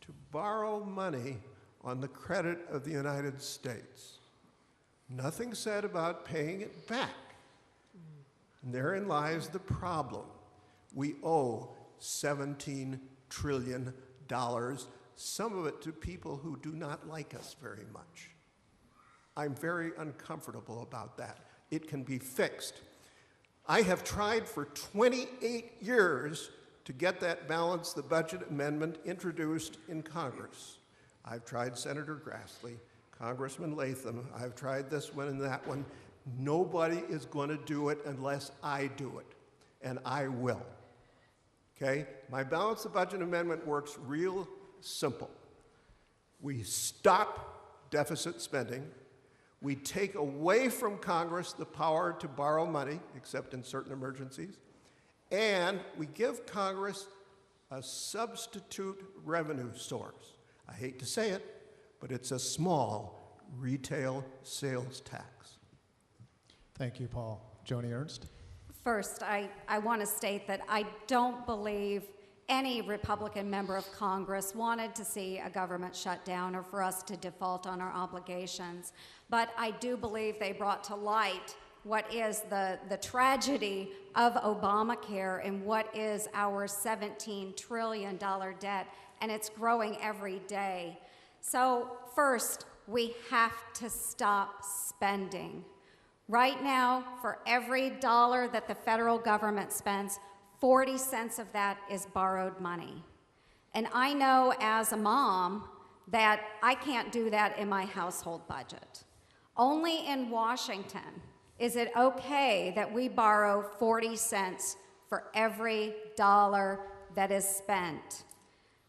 to borrow money on the credit of the United States. Nothing said about paying it back. And therein lies the problem. We owe $17 trillion, some of it to people who do not like us very much. I'm very uncomfortable about that. It can be fixed. I have tried for 28 years to get that balance the budget amendment introduced in Congress. I've tried Senator Grassley, Congressman Latham, I've tried this one and that one. Nobody is going to do it unless I do it, and I will. Okay? My balance the budget amendment works real simple. We stop deficit spending. We take away from Congress the power to borrow money, except in certain emergencies, and we give Congress a substitute revenue source. I hate to say it, but it's a small retail sales tax. Thank you, Paul. Joni Ernst? First, I want to state that I don't believe any Republican member of Congress wanted to see a government shutdown or for us to default on our obligations. But I do believe they brought to light what is the tragedy of Obamacare and what is our $17 trillion debt, and it's growing every day. So first, we have to stop spending. Right now, for every dollar that the federal government spends, 40 cents of that is borrowed money. And I know as a mom that I can't do that in my household budget. Only in Washington is it okay that we borrow 40 cents for every dollar that is spent.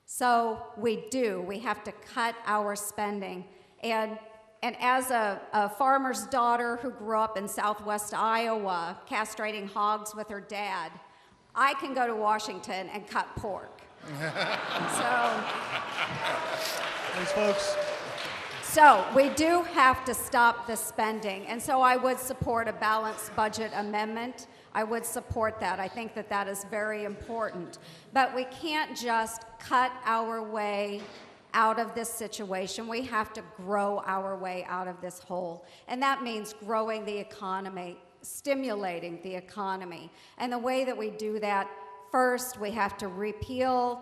So we have to cut our spending. And as a farmer's daughter who grew up in southwest Iowa, castrating hogs with her dad, I can go to Washington and cut pork. Thanks, folks. So we do have to stop the spending. And so I would support a balanced budget amendment. I would support that. I think that that is very important. But we can't just cut our way out of this situation. We have to grow our way out of this hole. And that means growing the economy, stimulating the economy. And the way that we do that, first, we have to replace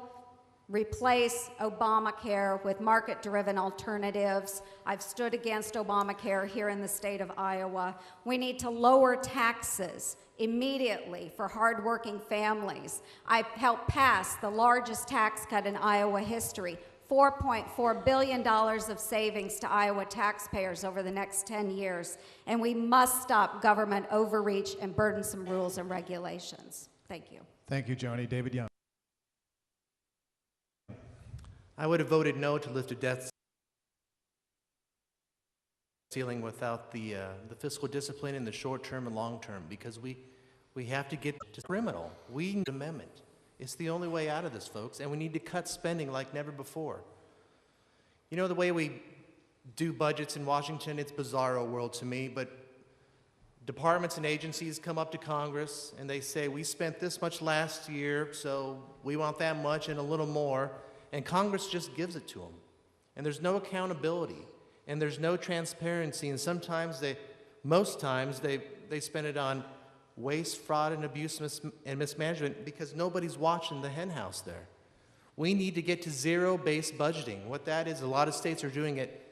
Obamacare with market-driven alternatives. I've stood against Obamacare here in the state of Iowa. We need to lower taxes immediately for hardworking families. I've helped pass the largest tax cut in Iowa history, $4.4 billion of savings to Iowa taxpayers over the next 10 years. And we must stop government overreach and burdensome rules and regulations. Thank you. Thank you, Joni. David Young. I would have voted no to lift a debt ceiling without the fiscal discipline in the short term and long term, because we have to get to criminal. We need an amendment. It's the only way out of this, folks, and we need to cut spending like never before. You know, the way we do budgets in Washington, it's bizarro world to me, but departments and agencies come up to Congress and they say, we spent this much last year, so we want that much and a little more, and Congress just gives it to them. And there's no accountability, and there's no transparency, and most times they spend it on waste, fraud, and abuse and mismanagement because nobody's watching the hen house there. We need to get to zero-based budgeting. What that is, a lot of states are doing it.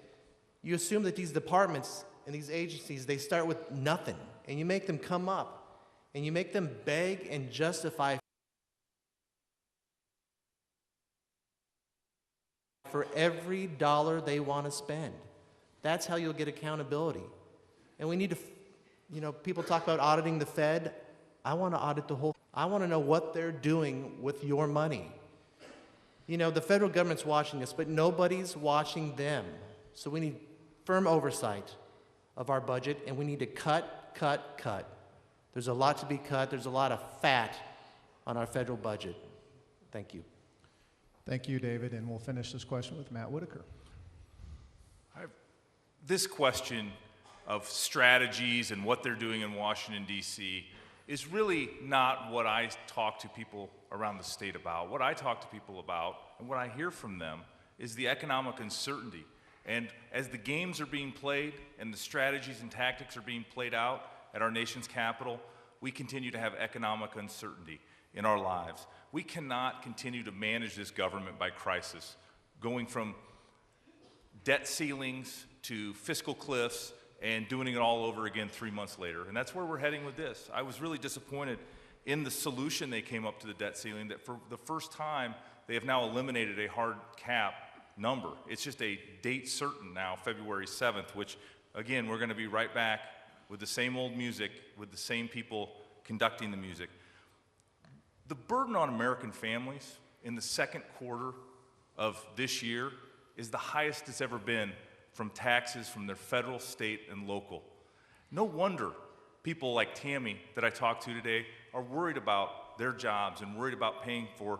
You assume that these departments and these agencies, they start with nothing, and you make them come up, and you make them beg and justify for every dollar they want to spend. That's how you'll get accountability. And we need to, people talk about auditing the Fed. I want to audit the whole. I want to know what they're doing with your money. The federal government's watching us, but nobody's watching them. So we need firm oversight of our budget, and we need to cut. There's a lot to be cut. There's a lot of fat on our federal budget. Thank you. Thank you, David, and we'll finish this question with Matt Whitaker. This question of strategies and what they're doing in Washington, D.C. is really not what I talk to people around the state about. What I talk to people about and what I hear from them is the economic uncertainty. And as the games are being played and the strategies and tactics are being played out at our nation's capital, we continue to have economic uncertainty in our lives. We cannot continue to manage this government by crisis, going from debt ceilings to fiscal cliffs and doing it all over again 3 months later. And that's where we're heading with this. I was really disappointed in the solution they came up to the debt ceiling, that for the first time, they have now eliminated a hard cap number. It's just a date certain now, February 7th, which, again, we're going to be right back with the same old music, with the same people conducting the music. The burden on American families in the second quarter of this year is the highest it's ever been from taxes from their federal, state, and local. No wonder people like Tammy that I talked to today are worried about their jobs and worried about paying for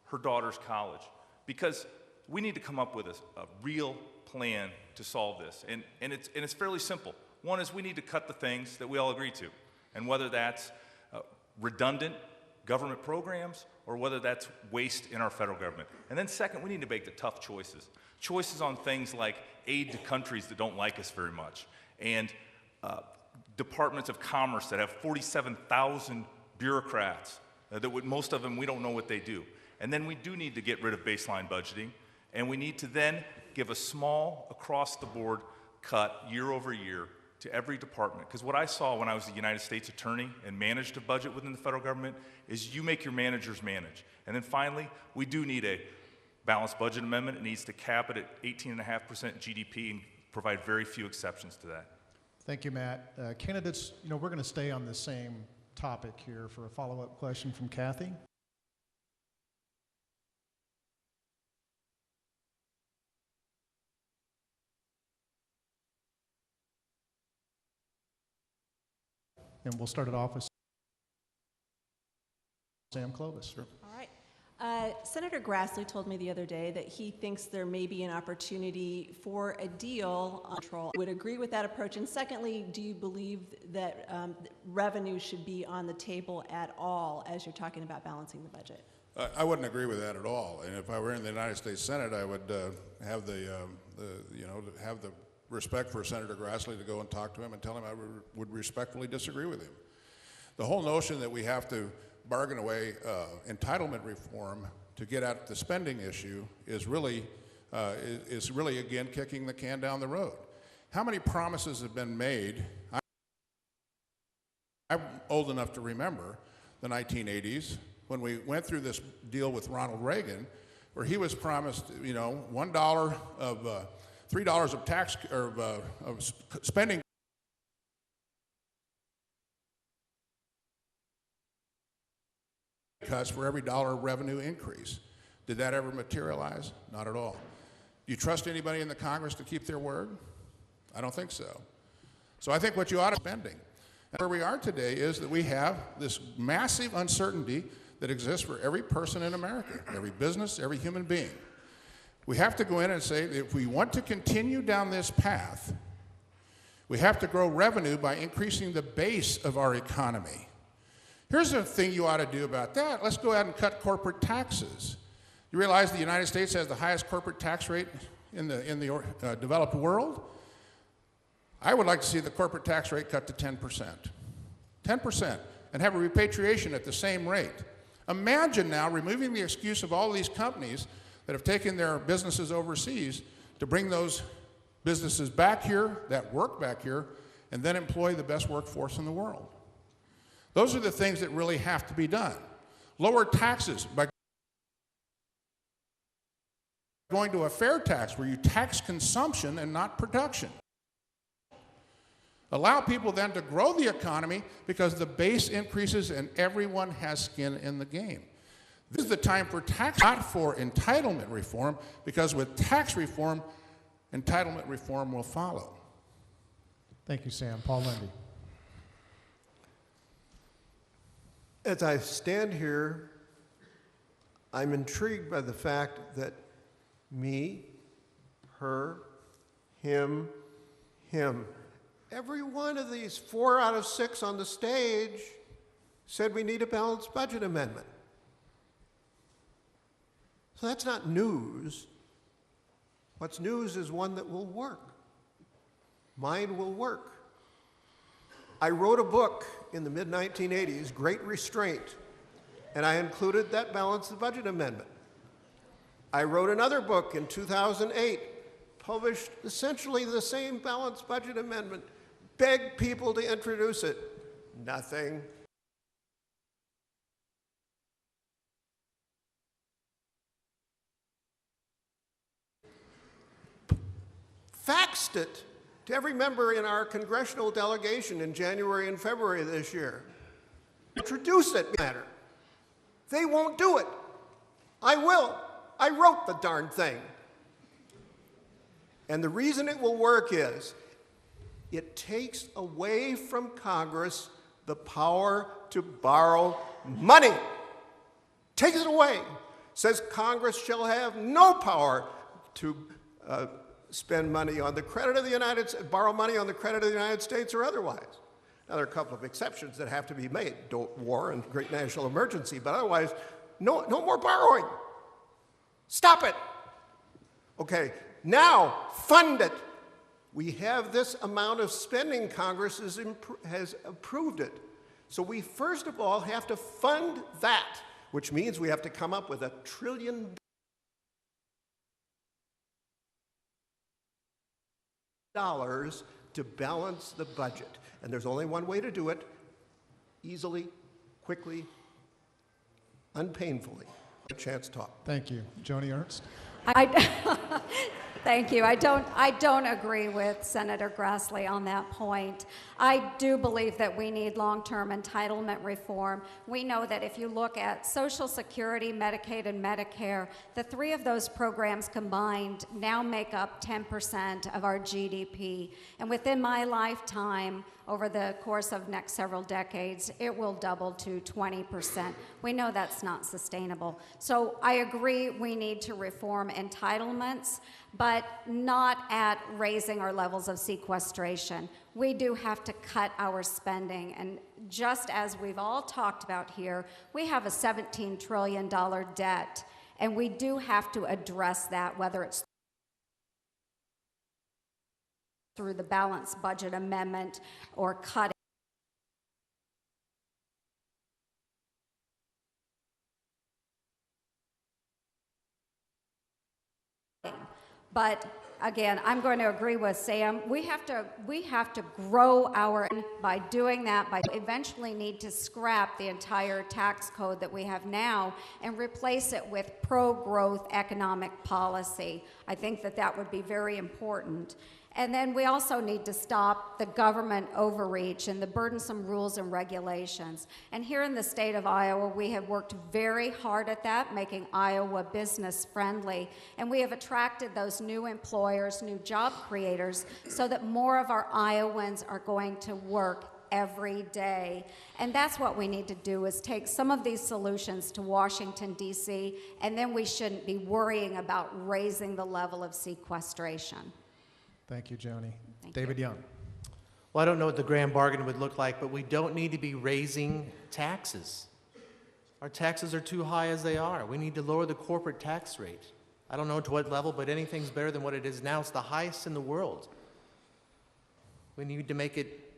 her daughter's college, because we need to come up with a real plan to solve this. And it's fairly simple. One is we need to cut the things that we all agree to, and whether that's redundant government programs or whether that's waste in our federal government. And then second, we need to make the tough choices. Choices on things like aid to countries that don't like us very much, and departments of commerce that have 47,000 bureaucrats that most of them, we don't know what they do. And then we do need to get rid of baseline budgeting, and we need to then give a small, across-the-board cut year over year to every department. Because what I saw when I was a United States attorney and managed a budget within the federal government is you make your managers manage. And then finally, we do need a balanced budget amendment. It needs to cap it at 18.5% GDP and provide very few exceptions to that. Thank you, Matt. Candidates, we're going to stay on the same topic here for a follow-up question from Kathy. And we'll start it off with Sam Clovis. Sure. All right. Senator Grassley told me the other day that he thinks there may be an opportunity for a deal on control. Would agree with that approach? And secondly, do you believe that revenue should be on the table at all as you're talking about balancing the budget? I wouldn't agree with that at all. And if I were in the United States Senate, I would have the respect for Senator Grassley to go and talk to him and tell him I would respectfully disagree with him. The whole notion that we have to bargain away entitlement reform to get at the spending issue is really again kicking the can down the road. How many promises have been made? I'm old enough to remember the 1980s when we went through this deal with Ronald Reagan, where he was promised, $1 of $3 of tax or of spending cuts for every dollar of revenue increase. Did that ever materialize? Not at all. Do you trust anybody in the Congress to keep their word? I don't think so. So I think what you ought to spending. And where we are today is that we have this massive uncertainty that exists for every person in America, every business, every human being. We have to go in and say that if we want to continue down this path, we have to grow revenue by increasing the base of our economy. Here's the thing you ought to do about that. Let's go ahead and cut corporate taxes. You realize the United States has the highest corporate tax rate in the developed world? I would like to see the corporate tax rate cut to 10%. 10%, and have a repatriation at the same rate. Imagine now removing the excuse of all these companies that have taken their businesses overseas to bring those businesses back here, that work back here, and then employ the best workforce in the world. Those are the things that really have to be done. Lower taxes by going to a fair tax where you tax consumption and not production. Allow people then to grow the economy because the base increases and everyone has skin in the game. This is the time for tax, not for entitlement reform, because with tax reform, entitlement reform will follow. Thank you, Sam. Paul Lindy. As I stand here, I'm intrigued by the fact that me, her, him, every one of these 4 out of 6 on the stage said we need a balanced budget amendment. So that's not news. What's news is one that will work. Mine will work. I wrote a book in the mid-1980s, Great Restraint, and I included that balanced budget amendment. I wrote another book in 2008, published essentially the same balanced budget amendment, begged people to introduce it. Nothing. Faxed it to every member in our congressional delegation in January and February of this year. Introduce it matter. They won't do it. I will. I wrote the darn thing. And the reason it will work is it takes away from Congress the power to borrow money. Takes it away. Says Congress shall have no power to spend money on the credit of the United States, borrow money on the credit of the United States or otherwise. Now, there are a couple of exceptions that have to be made, war and great national emergency, but otherwise, no more borrowing. Stop it. Okay, now fund it. We have this amount of spending, Congress has approved it. So we first of all have to fund that, which means we have to come up with $1 trillion to balance the budget. And there's only one way to do it: easily, quickly, unpainfully. A chance to talk. Thank you. Joni Ernst? Thank you. I don't agree with Senator Grassley on that point. I do believe that we need long-term entitlement reform. We know that if you look at Social Security, Medicaid, and Medicare, the three of those programs combined now make up 10% of our GDP. And within my lifetime, over the course of next several decades, it will double to 20%. We know that's not sustainable. So I agree we need to reform entitlements, but not at raising our levels of sequestration. We do have to cut our spending, and just as we've all talked about here, we have a $17 trillion debt, and we do have to address that, whether it's through the balanced budget amendment or cutting. But again, I'm going to agree with Sam. We have to grow our, by doing that, by eventually need to scrap the entire tax code that we have now and replace it with pro-growth economic policy. I think that would be very important. And then we also need to stop the government overreach and the burdensome rules and regulations. And here in the state of Iowa, we have worked very hard at that, making Iowa business friendly. And we have attracted those new employers, new job creators, so that more of our Iowans are going to work every day. And that's what we need to do, is take some of these solutions to Washington, D.C., and then we shouldn't be worrying about raising the level of sequestration. Thank you, Joni. David Young. Well, I don't know what the grand bargain would look like, but we don't need to be raising taxes. Our taxes are too high as they are. We need to lower the corporate tax rate. I don't know to what level, but anything's better than what it is now. It's the highest in the world. We need to make it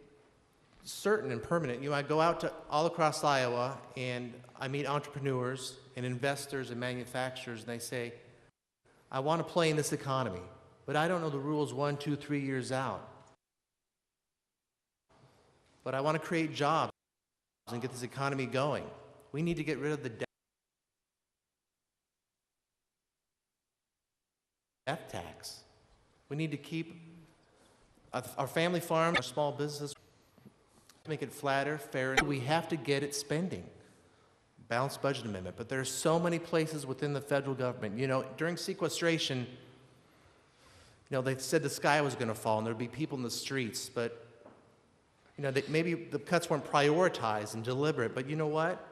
certain and permanent. You know, I go out to all across Iowa, and I meet entrepreneurs and investors and manufacturers, and they say, I want to play in this economy, but I don't know the rules 1, 2, 3 years out. But I want to create jobs and get this economy going. We need to get rid of the death tax. We need to keep our family farms, our small businesses, make it flatter, fairer. We have to get at spending. Balanced budget amendment. But there are so many places within the federal government. You know, during sequestration, you know, they said the sky was going to fall and there'd be people in the streets, but you know, maybe the cuts weren't prioritized and deliberate, but you know what?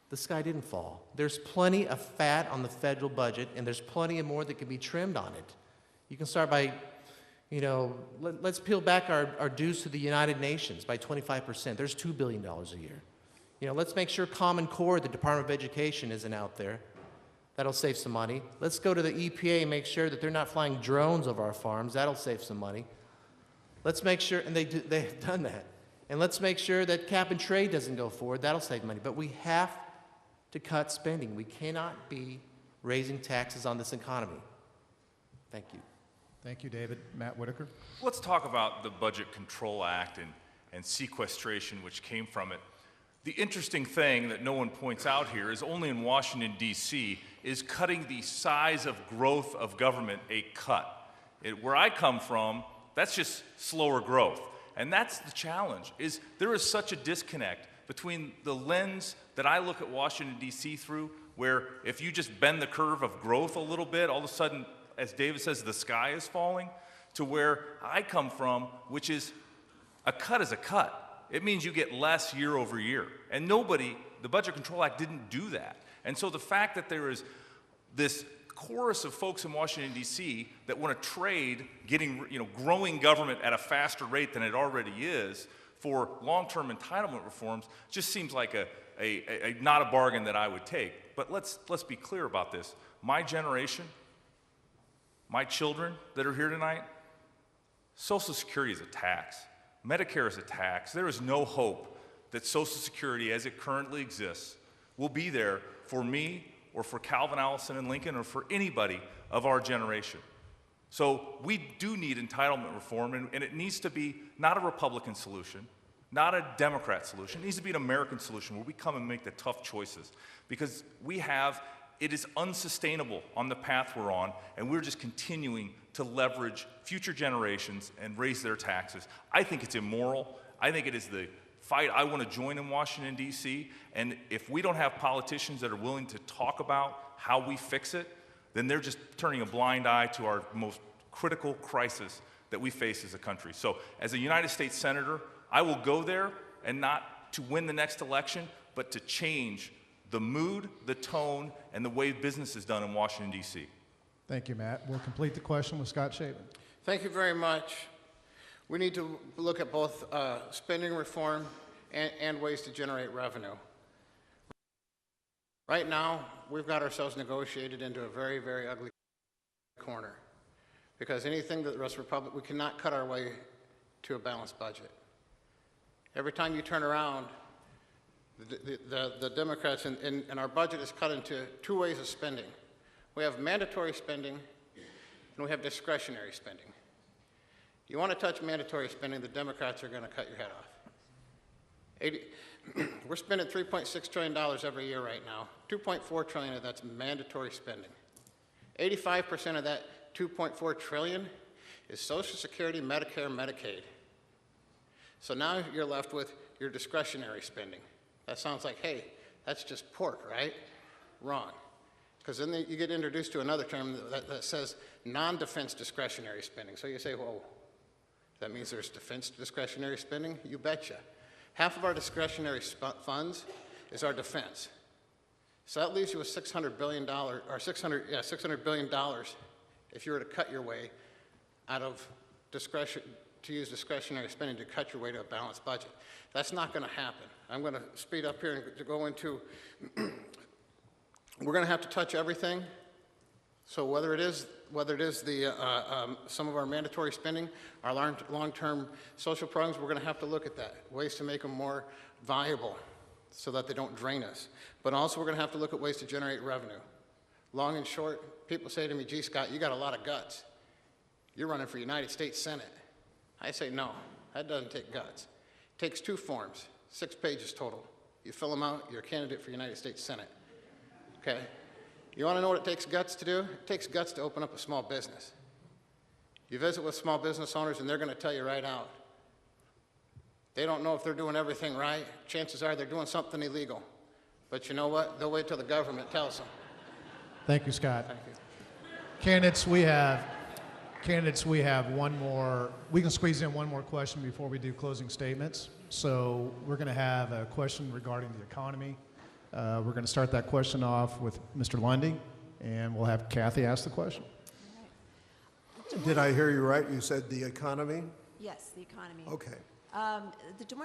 The sky didn't fall. There's plenty of fat on the federal budget, and there's plenty of more that can be trimmed on it. You can start by, you know, let's peel back our dues to the United Nations by 25%. There's $2 billion a year. You know, let's make sure Common Core, the Department of Education, isn't out there. That'll save some money. Let's go to the EPA and make sure that they're not flying drones over our farms. That'll save some money. Let's make sure, and they've done that. And let's make sure that cap and trade doesn't go forward. That'll save money. But we have to cut spending. We cannot be raising taxes on this economy. Thank you. Thank you, David. Matt Whitaker. Let's talk about the Budget Control Act and sequestration, which came from it. The interesting thing that no one points out here is only in Washington, D.C., is cutting the size of growth of government a cut. Where I come from, that's just slower growth. And that's the challenge, is there is such a disconnect between the lens that I look at Washington, D.C. through, where if you just bend the curve of growth a little bit, all of a sudden as David says, the sky is falling, to where I come from, which is a cut is a cut. It means you get less year over year. And the Budget Control Act didn't do that. And so the fact that there is this chorus of folks in Washington, D.C. that want to trade growing government at a faster rate than it already is for long-term entitlement reforms just seems like not a bargain that I would take. But let's be clear about this. My generation, my children that are here tonight, Social Security is a tax. Medicare is a tax. There is no hope that Social Security as it currently exists will be there for me or for Calvin Allison and Lincoln or for anybody of our generation. So we do need entitlement reform, and it needs to be not a Republican solution, not a Democrat solution. It needs to be an American solution where we come and make the tough choices, because it is unsustainable on the path we're on, and we're just continuing to leverage future generations and raise their taxes. I think it's immoral. I think it is the fight I want to join in Washington, D.C., and if we don't have politicians that are willing to talk about how we fix it, then they're just turning a blind eye to our most critical crisis that we face as a country. So as a United States Senator, I will go there, and not to win the next election, but to change the mood, the tone, and the way business is done in Washington, D.C. Thank you, Matt. We'll complete the question with Scott Shaven. Thank you very much. We need to look at both spending reform and ways to generate revenue. Right now, we've got ourselves negotiated into a very, very ugly corner, because anything that the rest of the Republic, we cannot cut our way to a balanced budget. Every time you turn around, the Democrats, and our budget is cut into two ways of spending. We have mandatory spending, and we have discretionary spending. You want to touch mandatory spending, the Democrats are going to cut your head off. We're spending $3.6 trillion every year right now. $2.4 trillion of that's mandatory spending. 85% of that $2.4 trillion is Social Security, Medicare, Medicaid. So now you're left with your discretionary spending. That sounds like, hey, that's just pork, right? Wrong. Because then you get introduced to another term that says non-defense discretionary spending. So you say, whoa, that means there's defense discretionary spending? You betcha. Half of our discretionary funds is our defense. So that leaves you with $600 billion if you were to cut your way out of to use discretionary spending to cut your way to a balanced budget. That's not going to happen. I'm going to speed up here and to go into, we're going to have to touch everything. So whether it is the some of our mandatory spending, our long-term social programs, we're going to have to look at that, ways to make them more viable so that they don't drain us. But also we're going to have to look at ways to generate revenue. Long and short, people say to me, gee, Scott, you got a lot of guts. You're running for United States Senate. I say, no, that doesn't take guts. It takes 2 forms, 6 pages total. You fill them out, you're a candidate for United States Senate. Okay? You want to know what it takes guts to do? It takes guts to open up a small business. You visit with small business owners, and they're going to tell you right out. They don't know if they're doing everything right. Chances are they're doing something illegal. But you know what? They'll wait till the government tells them. Thank you, Scott. Thank you. Candidates, we have one more. We can squeeze in one more question before we do closing statements. So we're going to have a question regarding the economy. We're going to start that question off with Mr. Lundy, and we'll have Kathy ask the question. Did I hear you right? You said the economy? Yes, the economy. Okay. The Des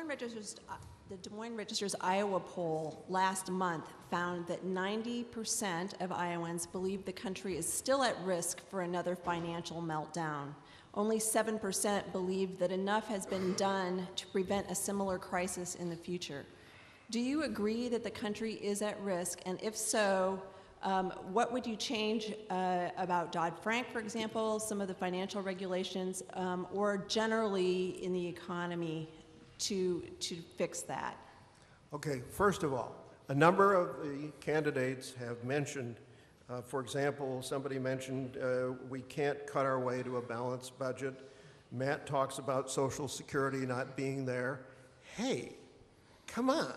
Moines Register's Iowa poll last month found that 90% of Iowans believe the country is still at risk for another financial meltdown. Only 7% believe that enough has been done to prevent a similar crisis in the future. Do you agree that the country is at risk? And if so, what would you change about Dodd-Frank, for example, some of the financial regulations, or generally in the economy to fix that? Okay, first of all, a number of the candidates have mentioned, for example, somebody mentioned we can't cut our way to a balanced budget. Matt talks about Social Security not being there. Hey, come on.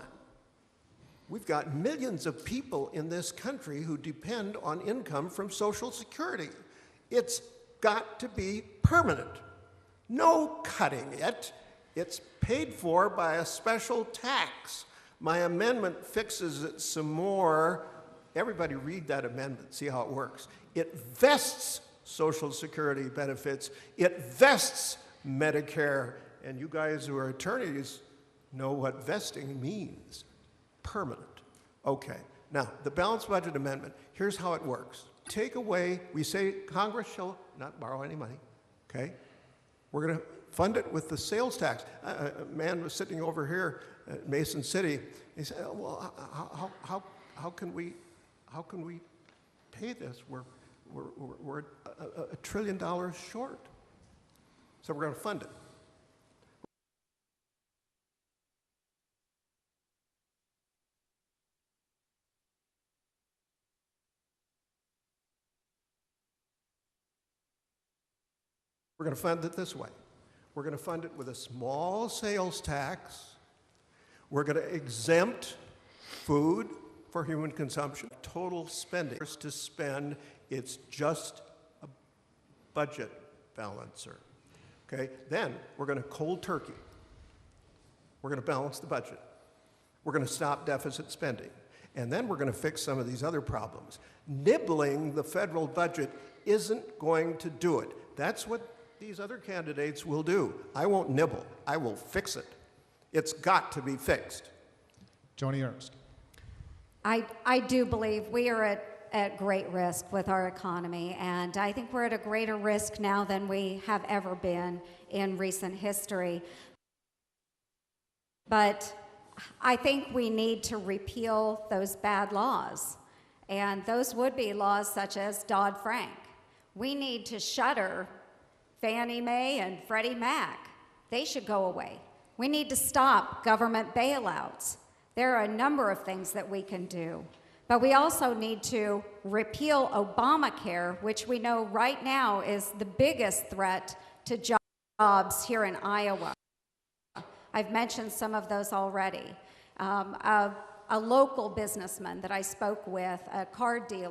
We've got millions of people in this country who depend on income from Social Security. It's got to be permanent. No cutting it. It's paid for by a special tax. My amendment fixes it some more. Everybody read that amendment, see how it works. It vests Social Security benefits. It vests Medicare. And you guys who are attorneys know what vesting means. Permanent. Okay. Now, the balanced budget amendment, here's how it works. Take away, we say Congress shall not borrow any money, okay? We're going to fund it with the sales tax. A man was sitting over here at Mason City. He said, well, how can we pay this? We're $1 trillion short. So we're going to fund it. We're going to fund it this way. We're going to fund it with a small sales tax. We're going to exempt food for human consumption. Total spending to spend, it's just a budget balancer. Okay? Then we're going to cold turkey. We're going to balance the budget. We're going to stop deficit spending. And then we're going to fix some of these other problems. Nibbling the federal budget isn't going to do it. That's what these other candidates will do. I won't nibble. I will fix it. It's got to be fixed. Joni Ernst. I do believe we are at great risk with our economy, and I think we're at a greater risk now than we have ever been in recent history. But I think we need to repeal those bad laws, and those would be laws such as Dodd-Frank. We need to shutter Fannie Mae and Freddie Mac. They should go away. We need to stop government bailouts. There are a number of things that we can do. But we also need to repeal Obamacare, which we know right now is the biggest threat to jobs here in Iowa. I've mentioned some of those already. A local businessman that I spoke with, a car dealer,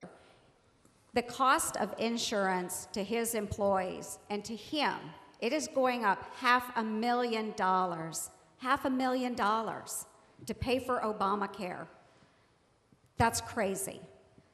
the cost of insurance to his employees and to him, it is going up $500,000, $500,000 to pay for Obamacare. That's crazy.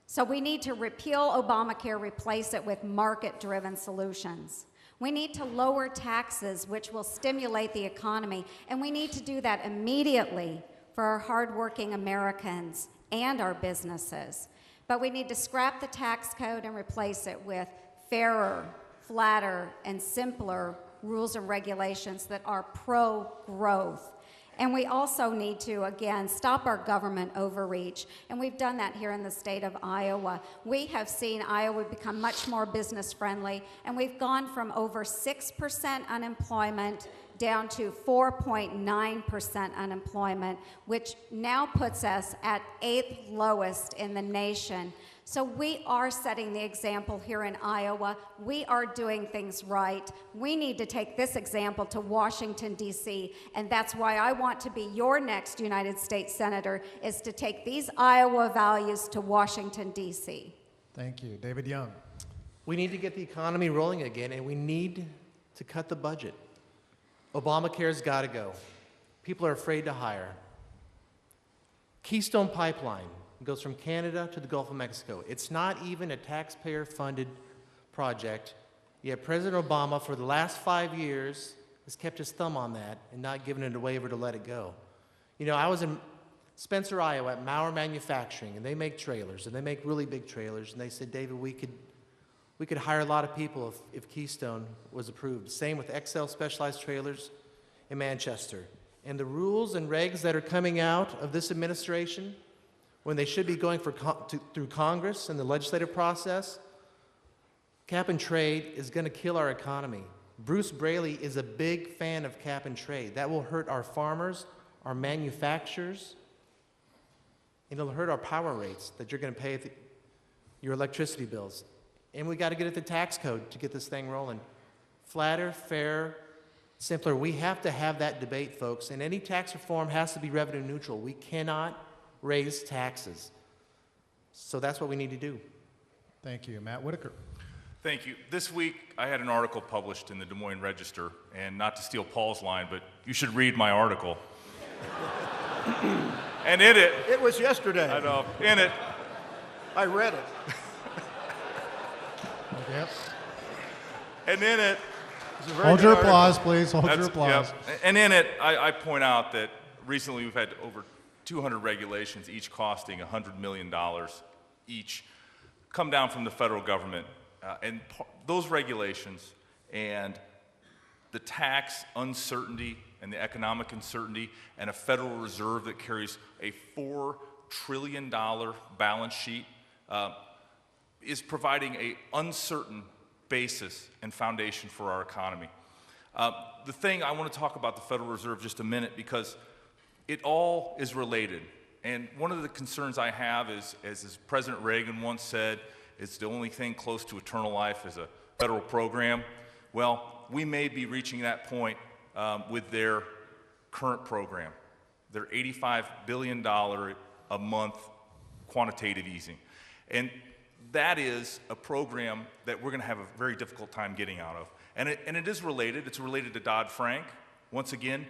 So we need to repeal Obamacare, replace it with market-driven solutions. We need to lower taxes, which will stimulate the economy, and we need to do that immediately for our hardworking Americans and our businesses. But we need to scrap the tax code and replace it with fairer, flatter, and simpler rules and regulations that are pro-growth. And we also need to, again, stop our government overreach. And we've done that here in the state of Iowa. We have seen Iowa become much more business-friendly, and we've gone from over 6% unemployment down to 4.9% unemployment, which now puts us at 8th lowest in the nation. So we are setting the example here in Iowa. We are doing things right. We need to take this example to Washington, D.C., and that's why I want to be your next United States Senator, is to take these Iowa values to Washington, D.C. Thank you. David Young. We need to get the economy rolling again, and we need to cut the budget. Obamacare's got to go. People are afraid to hire. Keystone Pipeline goes from Canada to the Gulf of Mexico. It's not even a taxpayer-funded project, yet President Obama, for the last 5 years, has kept his thumb on that and not given it a waiver to let it go. You know, I was in Spencer, Iowa, at Maurer Manufacturing, and they make trailers, and they make really big trailers, and they said, David, we could hire a lot of people if Keystone was approved. Same with XL Specialized Trailers in Manchester. And the rules and regs that are coming out of this administration, when they should be going through Congress and the legislative process, cap and trade is going to kill our economy. Bruce Braley is a big fan of cap and trade. That will hurt our farmers, our manufacturers, and it'll hurt our power rates that you're going to pay your electricity bills. And we got to get at the tax code to get this thing rolling. Flatter, fair, simpler. We have to have that debate, folks. And any tax reform has to be revenue neutral. We cannot raise taxes. So that's what we need to do. Thank you. Matt Whitaker. Thank you. This week, I had an article published in the Des Moines Register, and not to steal Paul's line, but you should read my article. And in it... It was yesterday. I know. In it... I read it. Yep. And in it... Hold your applause, please. Hold your That's- applause. yep. And in it, I point out that recently we've had over 200 regulations, each costing $100 million each, come down from the federal government. Those regulations and the tax uncertainty and the economic uncertainty and a Federal Reserve that carries a $4 trillion balance sheet is providing an uncertain basis and foundation for our economy. The thing I want to talk about the Federal Reserve just a minute because it all is related. And one of the concerns I have is, as President Reagan once said, it's the only thing close to eternal life is a federal program. Well, we may be reaching that point with their current program, their $85 billion a month quantitative easing. And that is a program that we're going to have a very difficult time getting out of. And it is related. It's related to Dodd-Frank. Once again,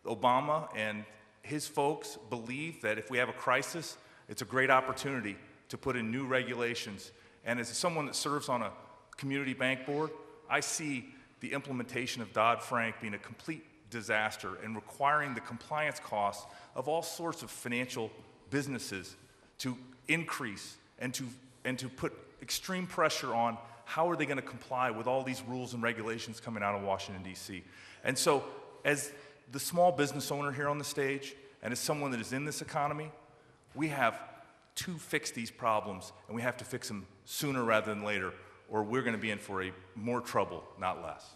Obama and his folks believe that if we have a crisis, it's a great opportunity to put in new regulations. And as someone that serves on a community bank board, I see the implementation of Dodd-Frank being a complete disaster and requiring the compliance costs of all sorts of financial businesses to increase and to put extreme pressure on how are they going to comply with all these rules and regulations coming out of Washington, D.C. And so as the small business owner here on the stage and as someone that is in this economy, we have to fix these problems, and we have to fix them sooner rather than later, or we're going to be in for more trouble, not less.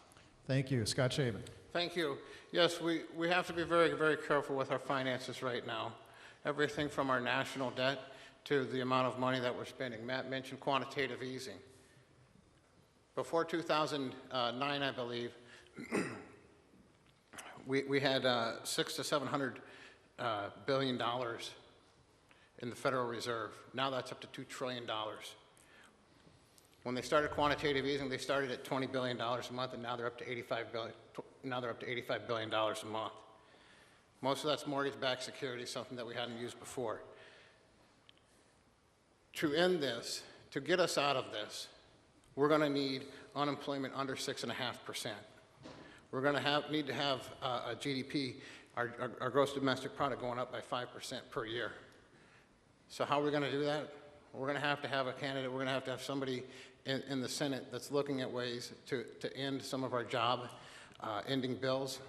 Thank you. Scott Shaven. Thank you. Yes, we have to be very, very careful with our finances right now. Everything from our national debt to the amount of money that we're spending. Matt mentioned quantitative easing. Before 2009, I believe, we had $600 to $700 billion in the Federal Reserve. Now that's up to $2 trillion. When they started quantitative easing, they started at $20 billion a month, and now they're up to $85 billion a month. Most of that's mortgage-backed security, something that we hadn't used before. To end this, to get us out of this, we're going to need unemployment under 6.5%. We're going to need to have a GDP, our gross domestic product, going up by 5% per year. So how are we going to do that? We're going to have a candidate, we're going to have somebody in the Senate that's looking at ways to end some of our job ending bills.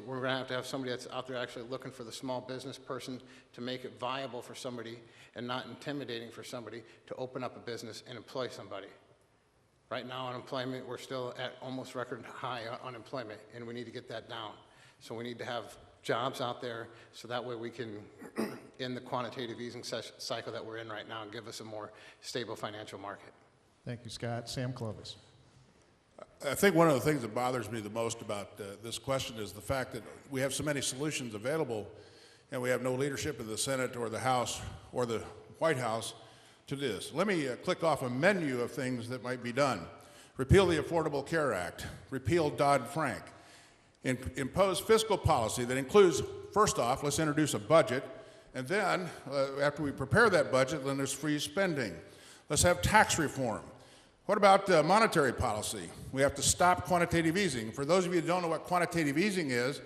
We're going to have somebody that's out there actually looking for the small business person to make it viable for somebody and not intimidating for somebody to open up a business and employ somebody. Right now, unemployment, we're still at almost record high unemployment, and we need to get that down. So we need to have jobs out there so that way we can end the quantitative easing cycle that we're in right now and give us a more stable financial market. Thank you, Scott. Sam Clovis. I think one of the things that bothers me the most about this question is the fact that we have so many solutions available and we have no leadership in the Senate or the House or the White House to this. Let me click off a menu of things that might be done. Repeal the Affordable Care Act, repeal Dodd-Frank, impose fiscal policy that includes, first off, let's introduce a budget, and then after we prepare that budget, then there's free spending. Let's have tax reform. What about monetary policy? We have to stop quantitative easing. For those of you who don't know what quantitative easing is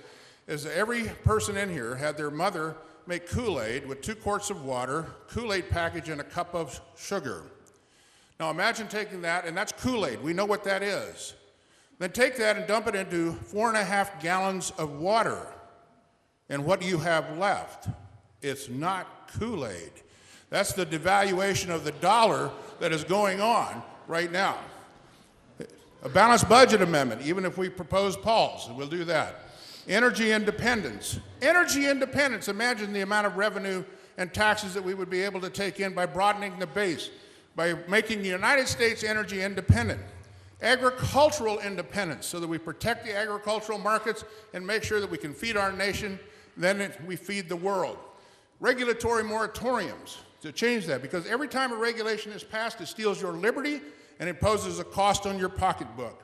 that every person in here had their mother make Kool-Aid with 2 quarts of water, Kool-Aid package, and a cup of sugar. Now imagine taking that, and that's Kool-Aid. We know what that is. Then take that and dump it into 4.5 gallons of water. And what do you have left? It's not Kool-Aid. That's the devaluation of the dollar that is going on right now. A balanced budget amendment, even if we propose Paul's, we'll do that. Energy independence. Energy independence. Imagine the amount of revenue and taxes that we would be able to take in by broadening the base, by making the United States energy independent. Agricultural independence, so that we protect the agricultural markets and make sure that we can feed our nation, then we feed the world. Regulatory moratoriums to change that, because every time a regulation is passed, it steals your liberty and imposes a cost on your pocketbook.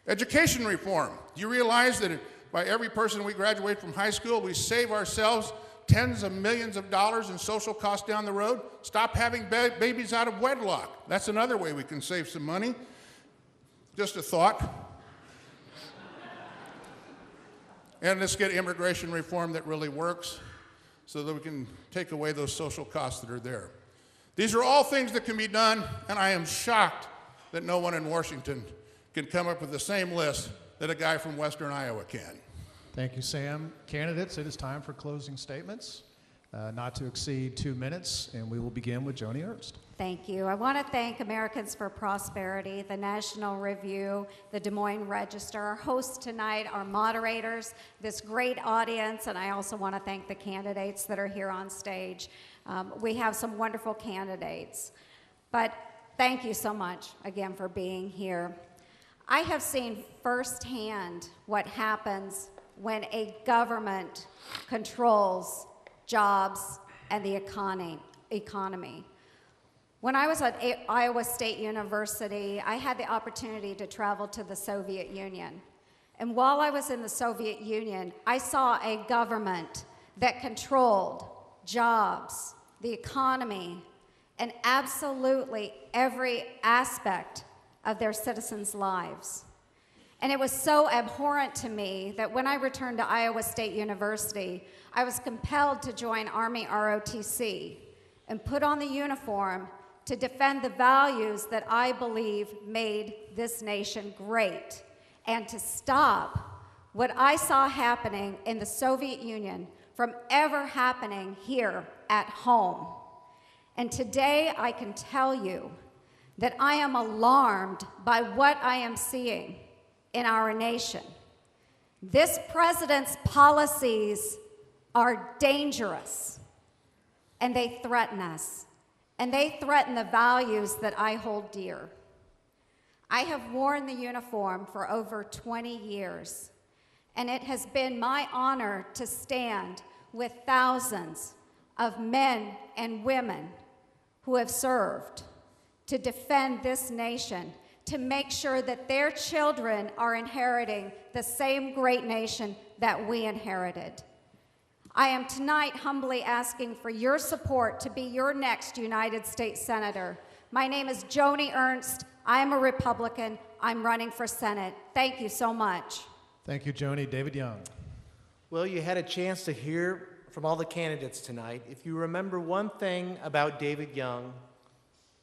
Education reform. Do you realize that by every person we graduate from high school, we save ourselves tens of millions of dollars in social costs down the road? Stop having babies out of wedlock. That's another way we can save some money. Just a thought. And let's get immigration reform that really works so that we can take away those social costs that are there. These are all things that can be done, and I am shocked that no one in Washington can come up with the same list that a guy from Western Iowa can. Thank you, Sam. Candidates, it is time for closing statements, not to exceed 2 minutes, and we will begin with Joni Ernst. Thank you. I want to thank Americans for Prosperity, the National Review, the Des Moines Register, our hosts tonight, our moderators, this great audience, and I also want to thank the candidates that are here on stage. We have some wonderful candidates, but thank you so much again for being here. I have seen firsthand what happens when a government controls jobs and the economy. When I was at Iowa State University, I had the opportunity to travel to the Soviet Union. And while I was in the Soviet Union, I saw a government that controlled jobs, the economy, and absolutely every aspect of their citizens' lives. And it was so abhorrent to me that when I returned to Iowa State University, I was compelled to join Army ROTC and put on the uniform to defend the values that I believe made this nation great, and to stop what I saw happening in the Soviet Union from ever happening here at home. And today I can tell you that I am alarmed by what I am seeing in our nation. This president's policies are dangerous, and they threaten us, and they threaten the values that I hold dear. I have worn the uniform for over 20 years, and it has been my honor to stand with thousands of men and women who have served to defend this nation, to make sure that their children are inheriting the same great nation that we inherited. I am tonight humbly asking for your support to be your next United States Senator. My name is Joni Ernst. I'm a Republican. I'm running for Senate. Thank you so much. Thank you, Joni. David Young. Well, you had a chance to hear from all the candidates tonight. If you remember one thing about David Young,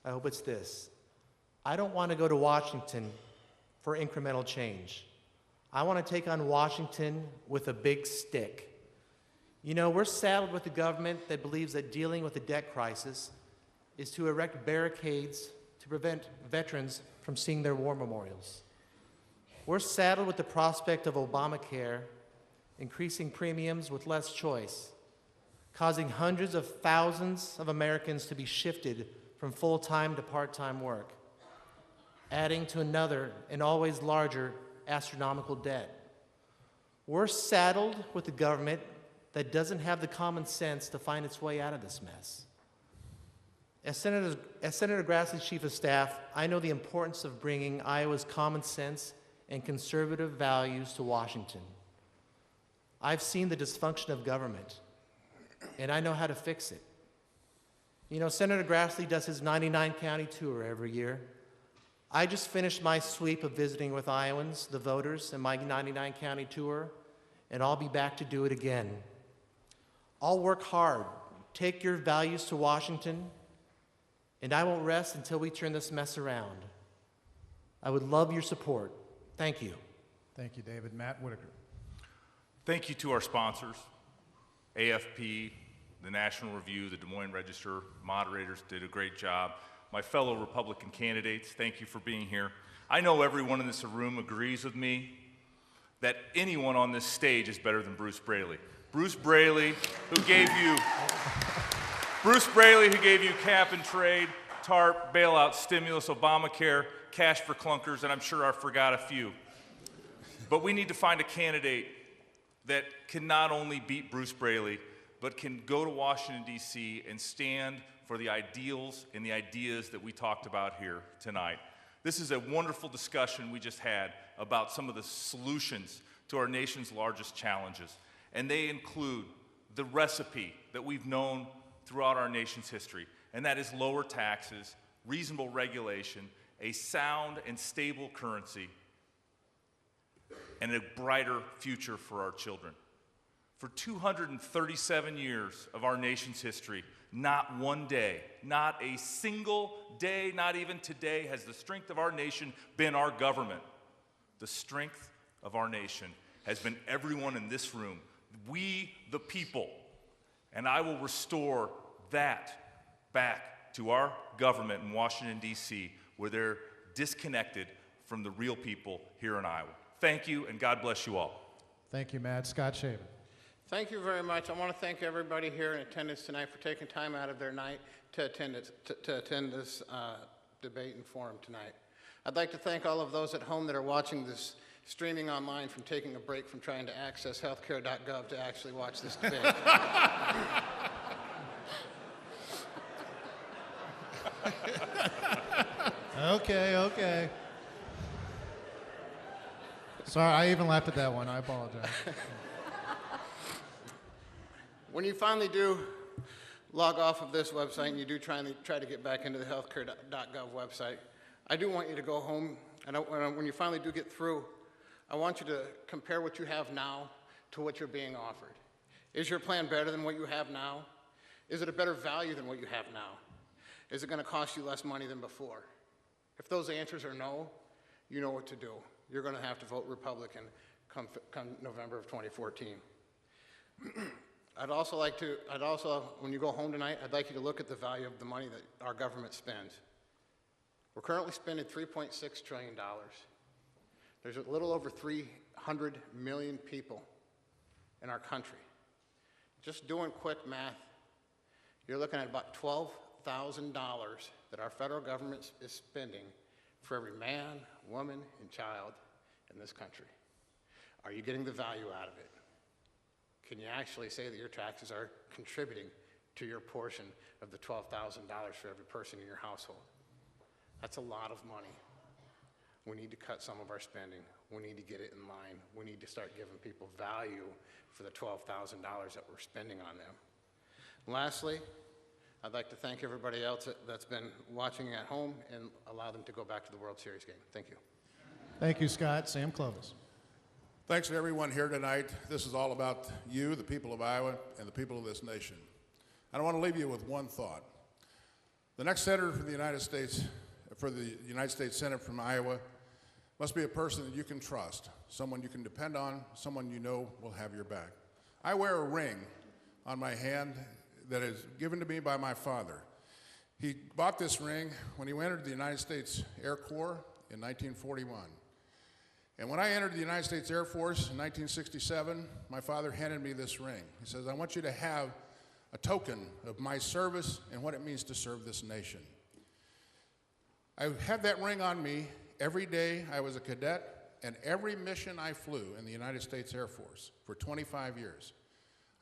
I hope it's this. I don't want to go to Washington for incremental change. I want to take on Washington with a big stick. You know, we're saddled with a government that believes that dealing with the debt crisis is to erect barricades to prevent veterans from seeing their war memorials. We're saddled with the prospect of Obamacare increasing premiums with less choice, causing hundreds of thousands of Americans to be shifted from full-time to part-time work, adding to another and always larger astronomical debt. We're saddled with a government that doesn't have the common sense to find its way out of this mess. As Senator Grassley's Chief of Staff, I know the importance of bringing Iowa's common sense and conservative values to Washington. I've seen the dysfunction of government, and I know how to fix it. You know, Senator Grassley does his 99-county tour every year. I just finished my sweep of visiting with Iowans, the voters, in my 99-county tour, and I'll be back to do it again. I'll work hard, take your values to Washington, and I won't rest until we turn this mess around. I would love your support. Thank you. Thank you, David. Matt Whitaker. Thank you to our sponsors, AFP, the National Review, the Des Moines Register, moderators did a great job. My fellow Republican candidates, thank you for being here. I know everyone in this room agrees with me that anyone on this stage is better than Bruce Braley. Bruce Braley, who gave you cap and trade, TARP, bailout, stimulus, Obamacare, cash for clunkers, and I'm sure I forgot a few. But we need to find a candidate that can not only beat Bruce Braley, but can go to Washington, D.C. and stand for the ideals and the ideas that we talked about here tonight. This is a wonderful discussion we just had about some of the solutions to our nation's largest challenges, and they include the recipe that we've known throughout our nation's history, and that is lower taxes, reasonable regulation, a sound and stable currency, and a brighter future for our children. For 237 years of our nation's history, not one day, not a single day, not even today, has the strength of our nation been our government. The strength of our nation has been everyone in this room, we the people. And I will restore that back to our government in Washington, D.C., where they're disconnected from the real people here in Iowa. Thank you, and God bless you all. Thank you, Matt. Scott Shaven. Thank you very much. I want to thank everybody here in attendance tonight for taking time out of their night to attend this debate and forum tonight. I'd like to thank all of those at home that are watching this streaming online from taking a break from trying to access healthcare.gov to actually watch this debate. Okay. Sorry, I even laughed at that one. I apologize. When you finally do log off of this website and you do try to get back into the healthcare.gov website, I do want you to go home, and when you finally do get through, I want you to compare what you have now to what you're being offered. Is your plan better than what you have now? Is it a better value than what you have now? Is it going to cost you less money than before? If those answers are no, you know what to do. You're going to have to vote Republican come November of 2014. When you go home tonight, I'd like you to look at the value of the money that our government spends. We're currently spending $3.6 trillion. There's a little over 300 million people in our country. Just doing quick math, you're looking at about $12,000 that our federal government is spending for every man, woman, and child in this country. Are you getting the value out of it? Can you actually say that your taxes are contributing to your portion of the $12,000 for every person in your household? That's a lot of money. We need to cut some of our spending. We need to get it in line. We need to start giving people value for the $12,000 that we're spending on them. Lastly, I'd like to thank everybody else that's been watching at home and allow them to go back to the World Series game. Thank you. Thank you, Scott. Sam Clovis. Thanks to everyone here tonight. This is all about you, the people of Iowa, and the people of this nation. And I want to leave you with one thought. The next senator for the United States Senate from Iowa must be a person that you can trust, someone you can depend on, someone you know will have your back. I wear a ring on my hand that is given to me by my father. He bought this ring when he entered the United States Air Corps in 1941. And when I entered the United States Air Force in 1967, my father handed me this ring. He says, I want you to have a token of my service and what it means to serve this nation. I had that ring on me every day I was a cadet, and every mission I flew in the United States Air Force for 25 years.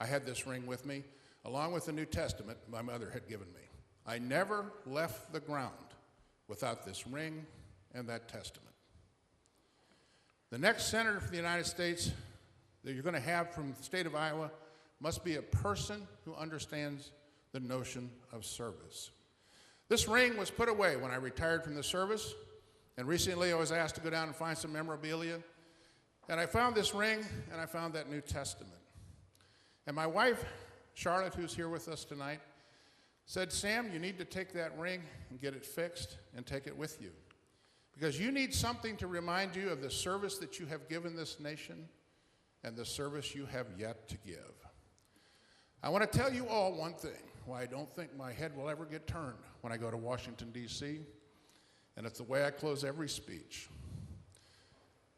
I had this ring with me, along with the New Testament my mother had given me. I never left the ground without this ring and that testament. The next senator for the United States that you're going to have from the state of Iowa must be a person who understands the notion of service. This ring was put away when I retired from the service, and recently I was asked to go down and find some memorabilia, and I found this ring and I found that New Testament. And my wife, Charlotte, who's here with us tonight, said, Sam, you need to take that ring and get it fixed and take it with you. Because you need something to remind you of the service that you have given this nation and the service you have yet to give. I want to tell you all one thing, why I don't think my head will ever get turned when I go to Washington, D.C., and it's the way I close every speech.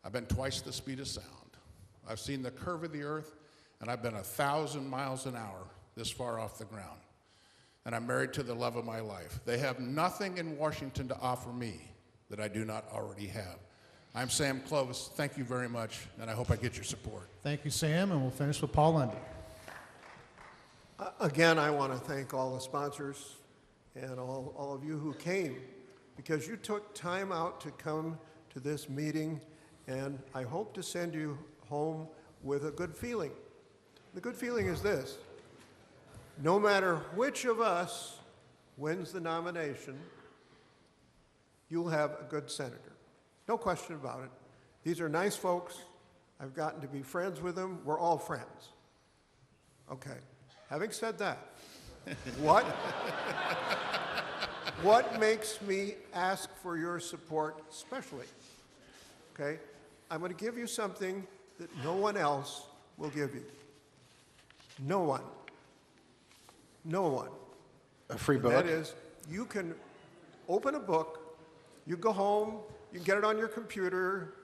I've been twice the speed of sound. I've seen the curve of the earth, and I've been 1,000 miles an hour this far off the ground. And I'm married to the love of my life. They have nothing in Washington to offer me that I do not already have. I'm Sam Clovis. Thank you very much, and I hope I get your support. Thank you, Sam, and we'll finish with Paul Lundy. Again, I want to thank all the sponsors and all of you who came because you took time out to come to this meeting, and I hope to send you home with a good feeling. The good feeling is this: no matter which of us wins the nomination, you'll have a good senator. No question about it. These are nice folks. I've gotten to be friends with them. We're all friends. Okay. Having said that, what makes me ask for your support especially? Okay? I'm going to give you something that no one else will give you. No one. No one. A free book? That is, you can open a book, you go home, you can get it on your computer,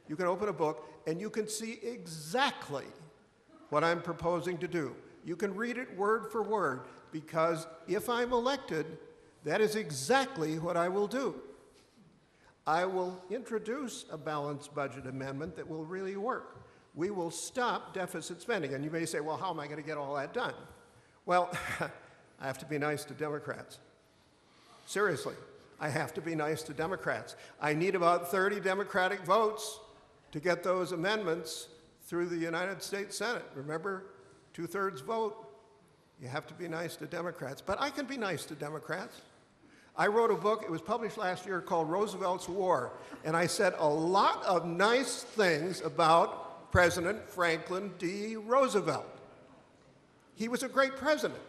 you can open a book, and you can see exactly what I'm proposing to do. You can read it word for word, because if I'm elected, that is exactly what I will do. I will introduce a balanced budget amendment that will really work. We will stop deficit spending. And you may say, well, how am I going to get all that done? Well, I have to be nice to Democrats. Seriously, I have to be nice to Democrats. I need about 30 Democratic votes to get those amendments through the United States Senate. Remember, 2/3 vote. You have to be nice to Democrats. But I can be nice to Democrats. I wrote a book, it was published last year, called Roosevelt's War, and I said a lot of nice things about President Franklin D. Roosevelt. He was a great president.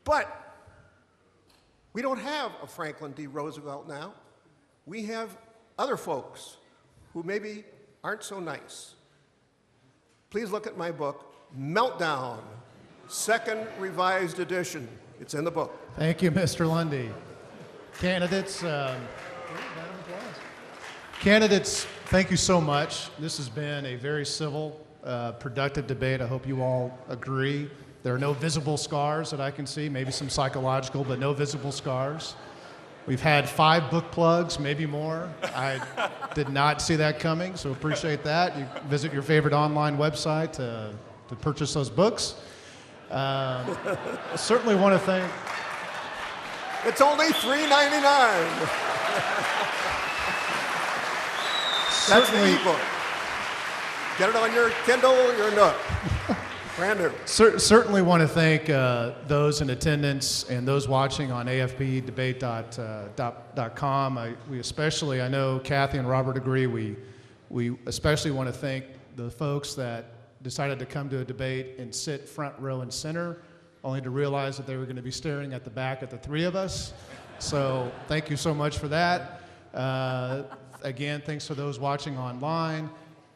But we don't have a Franklin D. Roosevelt now. We have other folks who maybe aren't so nice. Please look at my book, Meltdown, second revised edition. It's in the book. Thank you, Mr. Lundy. Candidates, thank you so much. This has been a very civil, productive debate. I hope you all agree. There are no visible scars that I can see, maybe some psychological, but no visible scars. We've had 5 book plugs, maybe more. I did not see that coming, so appreciate that. You visit your favorite online website to purchase those books. I certainly want to thank... It's only $3.99. That's the ebook. Get it on your Kindle or your Nook. Brand new. Certainly want to thank those in attendance and those watching on AFPDebate.com. We especially, I know Kathy and Robert agree, we especially want to thank the folks that decided to come to a debate and sit front row and center, only to realize that they were going to be staring at the back at the 3 of us. So thank you so much for that. Again, thanks for those watching online.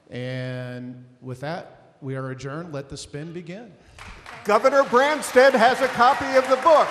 And with that, we are adjourned. Let the spin begin. Governor Branstad has a copy of the book.